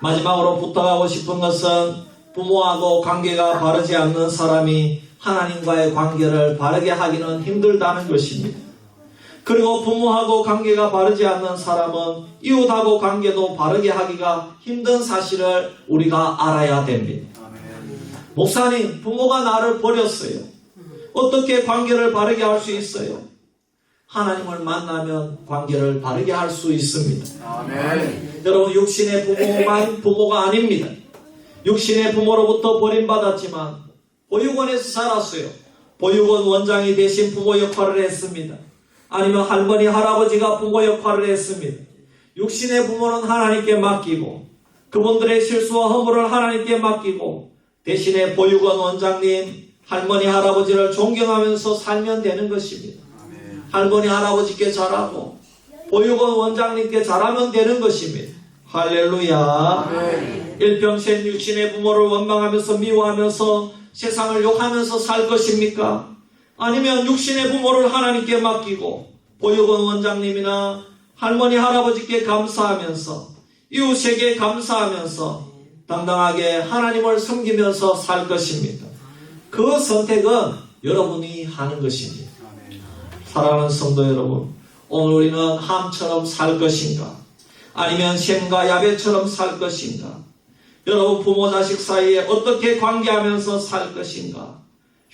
마지막으로 부탁하고 싶은 것은 부모하고 관계가 바르지 않는 사람이 하나님과의 관계를 바르게 하기는 힘들다는 것입니다. 그리고 부모하고 관계가 바르지 않는 사람은 이웃하고 관계도 바르게 하기가 힘든 사실을 우리가 알아야 됩니다. 목사님, 부모가 나를 버렸어요. 어떻게 관계를 바르게 할 수 있어요? 하나님을 만나면 관계를 바르게 할 수 있습니다. 아멘. 여러분, 육신의 부모만 부모가 아닙니다. 육신의 부모로부터 버림받았지만 보육원에서 자랐어요. 보육원 원장이 대신 부모 역할을 했습니다. 아니면 할머니, 할아버지가 부모 역할을 했습니다. 육신의 부모는 하나님께 맡기고 그분들의 실수와 허물을 하나님께 맡기고 대신에 보육원 원장님, 할머니, 할아버지를 존경하면서 살면 되는 것입니다. 할머니, 할아버지께 잘하고 보육원 원장님께 잘하면 되는 것입니다. 할렐루야. 일평생 육신의 부모를 원망하면서 미워하면서 세상을 욕하면서 살 것입니까? 아니면 육신의 부모를 하나님께 맡기고 보육원 원장님이나 할머니, 할아버지께 감사하면서 이웃에게 감사하면서 당당하게 하나님을 섬기면서 살 것입니다. 그 선택은 여러분이 하는 것입니다. 사랑하는 성도 여러분, 오늘 우리는 함처럼 살 것인가? 아니면 셈과 야벳처럼 살 것인가? 여러분, 부모 자식 사이에 어떻게 관계하면서 살 것인가?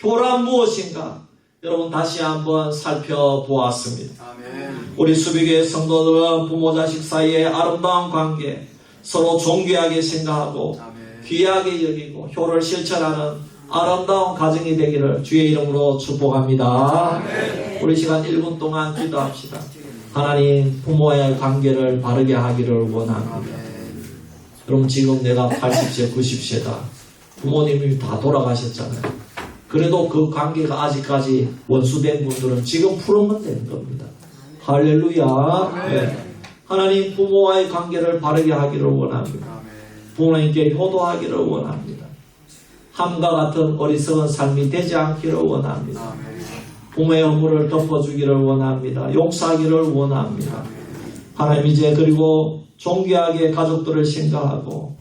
효란 무엇인가? 여러분, 다시 한번 살펴보았습니다. 우리 수비교회 성도들은 부모 자식 사이의 아름다운 관계, 서로 존귀하게 생각하고 귀하게 여기고 효를 실천하는 아름다운 가정이 되기를 주의 이름으로 축복합니다. 우리 시간 1분 동안 기도합시다. 하나님, 부모의 관계를 바르게 하기를 원합니다. 여러분, 지금 내가 80세, 90세다. 부모님이 다 돌아가셨잖아요. 그래도 그 관계가 아직까지 원수된 분들은 지금 풀으면 되는 겁니다. 할렐루야. 네. 하나님, 부모와의 관계를 바르게 하기를 원합니다. 부모님께 효도하기를 원합니다. 함과 같은 어리석은 삶이 되지 않기를 원합니다. 부모의 허물을 덮어주기를 원합니다. 용서하기를 원합니다. 하나님, 이제 그리고 존귀하게 가족들을 생각하고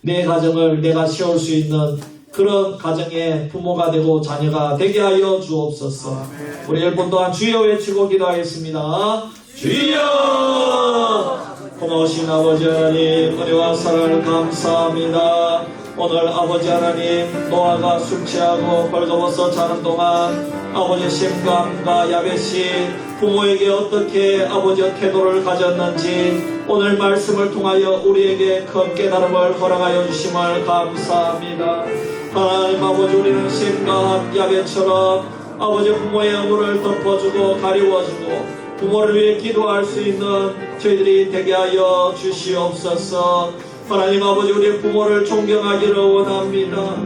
내 가정을 내가 세울 수 있는 그런 가정의 부모가 되고 자녀가 되게 하여 주옵소서. 우리 1분 동안 주여 외치고 기도하겠습니다. 주여! 고마우신 아버지 하나님, 은혜와 사랑을 감사합니다. 오늘 아버지 하나님, 노아가 술 취하고 벌거벗어 자는 동안 아버지 셈과 함과 야벳이 부모에게 어떻게 아버지의 태도를 가졌는지 오늘 말씀을 통하여 우리에게 큰 깨달음을 허락하여 주심을 감사합니다. 하나님 아버지, 우리는 셈과 야벳처럼 아버지 부모의 허물을 덮어주고 가리워주고 부모를 위해 기도할 수 있는 저희들이 되게 하여 주시옵소서. 하나님 아버지, 우리의 부모를 존경하기를 원합니다.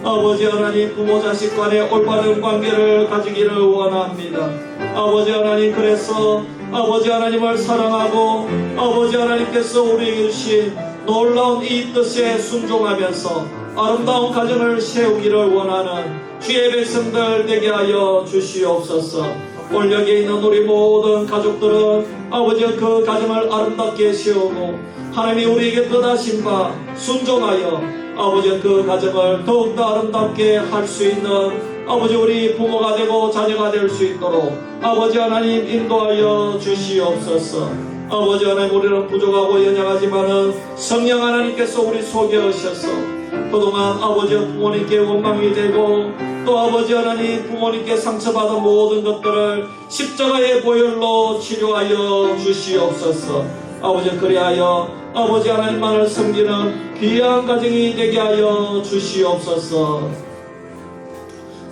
아버지 하나님 부모 자식 간의 올바른 관계를 가지기를 원합니다. 아버지 하나님 그래서 아버지 하나님을 사랑하고 아버지 하나님께서 우리에게 주신 놀라운 이 뜻에 순종하면서 아름다운 가정을 세우기를 원하는 주의 백성들 되게 하여 주시옵소서. 오늘 여기에 있는 우리 모든 가족들은 아버지 그 가정을 아름답게 세우고 하나님이 우리에게 뜻하신 바 순종하여 아버지 그 가정을 더욱더 아름답게 할 수 있는 아버지 우리 부모가 되고 자녀가 될 수 있도록 아버지 하나님 인도하여 주시옵소서. 아버지 하나님 우리는 부족하고 연약하지만은 성령 하나님께서 우리 속에 오셔서 그동안 아버지 부모님께 원망이 되고 또 아버지 하나님 부모님께 상처받은 모든 것들을 십자가의 보혈로 치료하여 주시옵소서. 아버지 그리하여 아버지 하나님만을 섬기는 귀한 가정이 되게 하여 주시옵소서.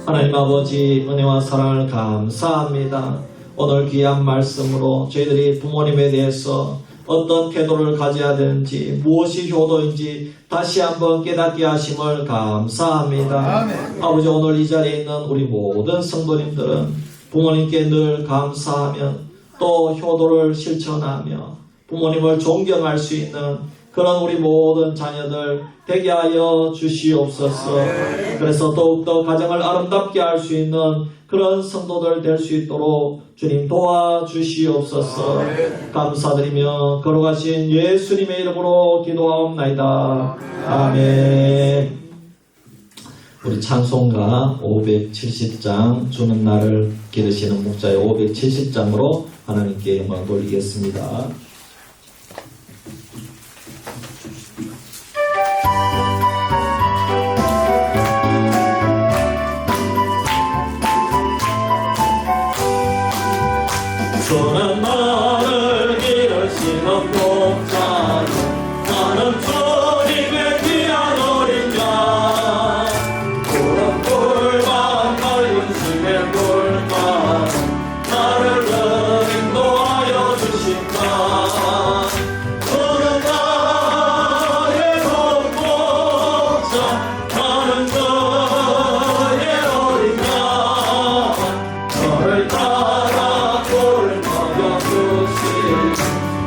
하나님 아버지 은혜와 사랑을 감사합니다. 오늘 귀한 말씀으로 저희들이 부모님에 대해서 어떤 태도를 가져야 되는지 무엇이 효도인지 다시 한번 깨닫게 하심을 감사합니다. 아멘. 아버지 오늘 이 자리에 있는 우리 모든 성도님들은 부모님께 늘 감사하며 또 효도를 실천하며 부모님을 존경할 수 있는 그런 우리 모든 자녀들 되게 하여 주시옵소서. 그래서 더욱더 가정을 아름답게 할 수 있는 그런 성도들 될 수 있도록 주님 도와주시옵소서. 감사드리며 걸어가신 예수님의 이름으로 기도하옵나이다. 아멘. 우리 찬송가 570장 주는 나를 기르시는 목자의 570장으로 하나님께 영광 돌리겠습니다. 주는 나를 기르시는 목자요 나는 주님의 귀한 어린 양 푸른 꿀과 맑은 심의 물과 나를 늘 인도하여 주신다. 주는 나의 목자 나는 그의 어린 양 너를 따라 꿀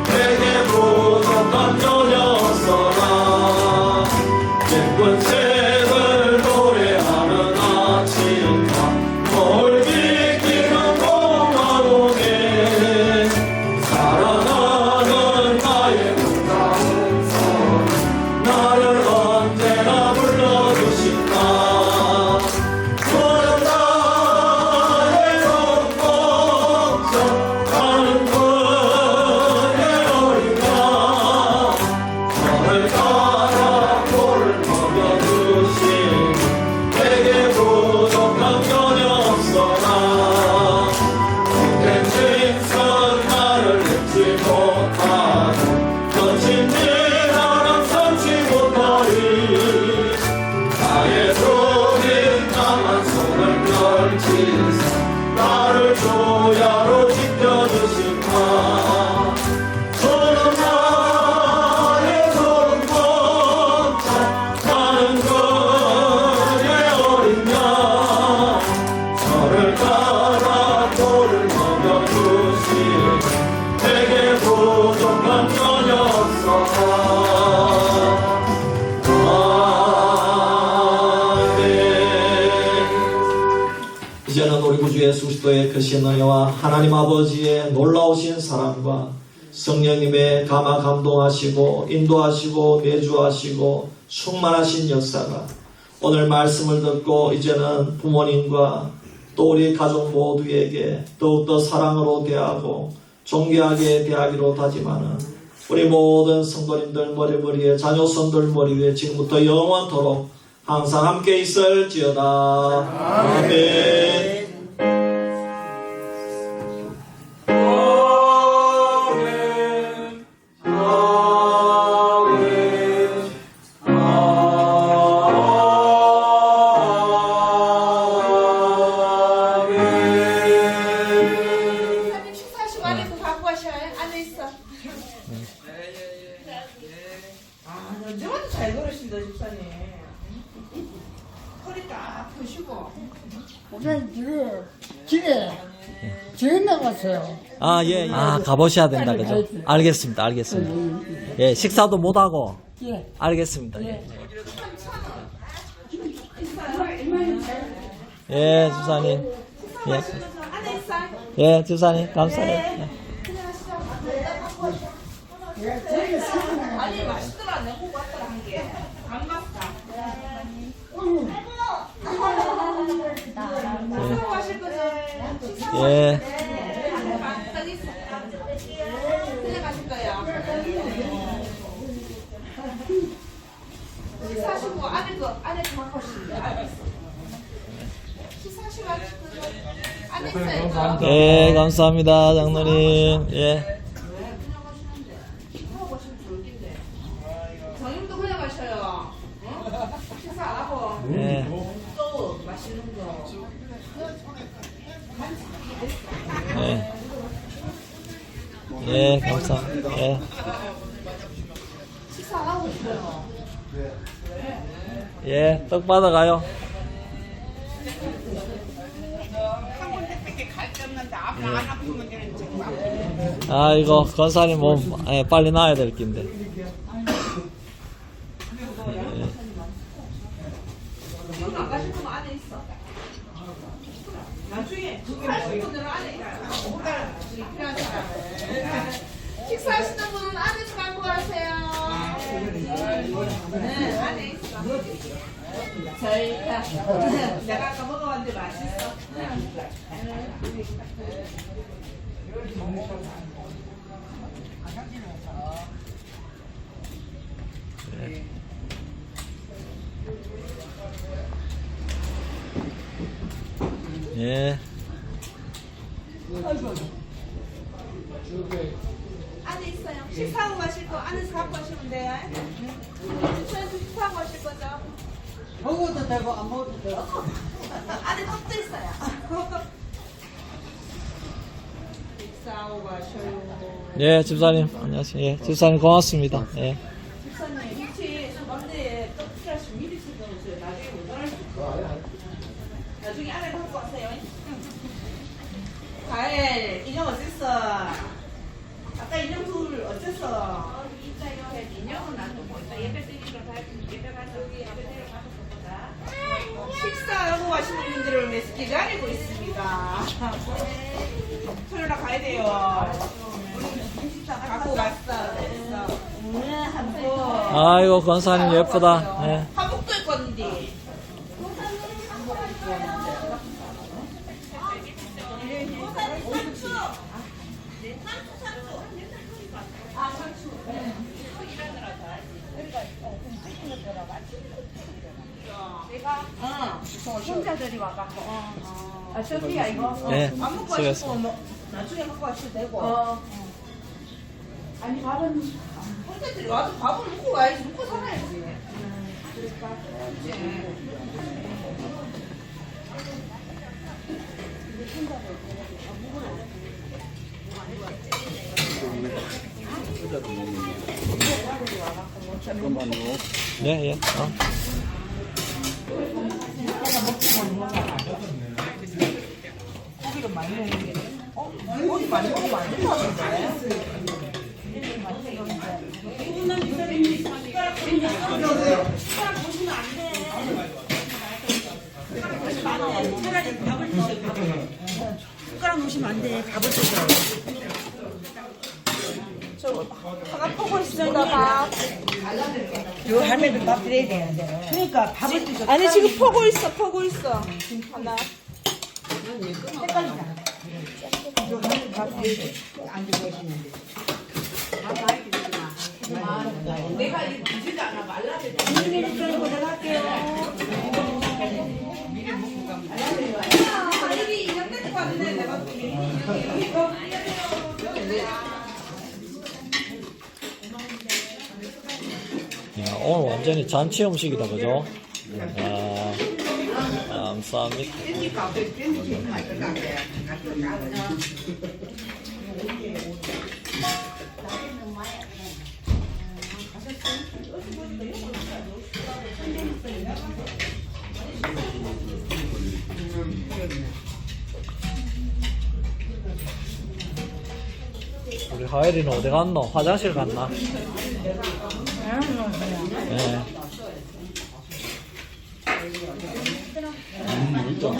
내게 부족한 저녁서라 예쁜 새들 노래하는 아침과 거울 비키는 공화동에 사랑하는 나의 고마운 손 나를 언제나 불러주신다. 너는 나의 손목자 나는 너를 따라 꿀을 먹여주신 내게 부족한 저녁서라 인생 인선 나를 잊지 못하고 거친 일 하나 삼지 못하리 나의 주님 강한 손을 펼치사 나를 주야로 지켜주신다. 이제는 우리 구주 예수 그리스도의 크신 은혜와 하나님 아버지의 놀라우신 사랑과 성령님의 감화 감동하시고 인도하시고 내주하시고 충만하신 역사가 오늘 말씀을 듣고 이제는 부모님과 또 우리 가족 모두에게 더욱더 사랑으로 대하고 존귀하게 대하기로 다짐하는 우리 모든 성도님들 머리에 자녀손들 머리 위에 지금부터 영원토록 항상 함께 있을지어다. 아멘. 언제마다 잘 걸으신다 집사님. 허리 우선 지금 집에 주인 나갔어요. 아, 예, 예. 아, 가보셔야 된다, 그죠? 알겠습니다, 알겠습니다. 예, 식사도 못하고. 예. 알겠습니다. 예. 예, 주사님. 예. 예, 주사님, 감사해요. 예. 아니 맛있더라. 내가 보고 왔더라 한 개. 안 맛있다. 무슨 마실 거죠? 예. 저기 있어. 그냥 가실 거예요. 식사하시고 안에 그만하시는데 알겠어. 식사하시고 안에 있어요. 예, 감사합니다, 장로님. 예. 저녁도 그냥 마셔요. 응? 식사 안 하고 예. 또 맛있는 거. 예. 예, 감사합니다. 예. 식사 안 하고 싶어요. 예, 떡 받아가요. 아이고, 건사님 몸, 예, 빨리 나아야 될 낀데. 지금 안 가실 거면 안에 있어. 나중에 80분들은 안에 있어요. 필요한 사람. 식사하시는 분은 안에서 갖고 가세요. 네, 안에 있어. 내가 아까 먹어봤는데 맛있어. 예. 안에 있어요. 식사하고 가실 거 안에서 갖고 가시면 돼요. 저희도 식사하고 가실 거죠? 먹어도 되고 안 먹어도 되고. 안에 떡도 있어요. 식사하고 가셔요. 예, 집사님, 안녕하세요. 예, 집사님 고맙습니다. 예. 집사님, 혹시 먼데에 떡 필요하시면 미리 챙겨오세요. 나중에 못 나갈 수 있어요. 나중에 안에 갖고 가세요. 가엘, 인형 어땠어? 아까 인형 둘 어땠어? 인형은 나도 모르겠다. 예배 드리러 예배 가서 예배 드리러 가서 보다. 식사하고 가시는 분들을 메시지 기다리고 있습니다. 토요일에 가야 돼요. 갖고 갔어. 한복. 아이고, 건사님 예쁘다. 예. 한복도 입고 왔는데. 혼자들이 와갖고. 아, 저기야, 이거. 예, 안 먹고 수고했습니다. 가시고 뭐 나중에 먹고 가셔도 되고. 아니, 밥은. 혼자들이 와도 밥을 먹고 가야지. 먹고 살아야지. 예, 예. 어. 고기를 많이 먹는 게. 고기 많이 먹으면 안 된다는데. 숟가락 놓으시면 안 돼. 밥을 드셔. 하나 퍼고 있습니다. 밥. 요 할머니도 밥 드려야 돼. 그러니까 밥을 드셔. 아니 지금 퍼고 있어. 퍼고 있어. 하나. 헷갈리잖아. 요 할머니 밥 드려야 돼. 안 드고 계시는데. 내가 이 뒤지도 않아 말라야 미리 썰고 내가 할게요. 미리 이런 데도 왔는데 내가 야, 오늘 완전히 잔치 음식이다, 그죠? 야, 감사합니다. 하엘이는 어디 갔노? 화장실 갔나? 네.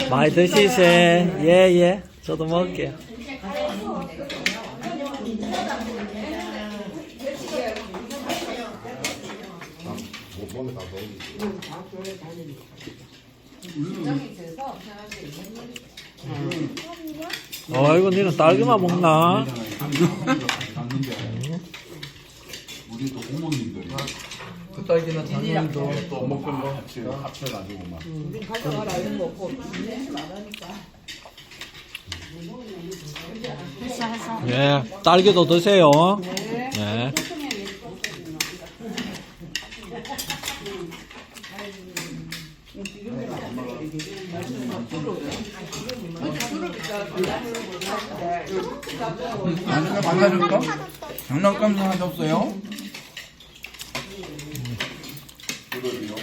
많이 드시세. 예. 저도 먹을게요. 어이구, 니는 딸기만 먹나? 우리 또 부모님들이 그 딸기는 장님도 또 먹은 거 같이 합쳐가지고 막. 예, 딸기도 드세요. 네. 나중에 만나줄까? 장난감 하나 줬어요? 그러게요.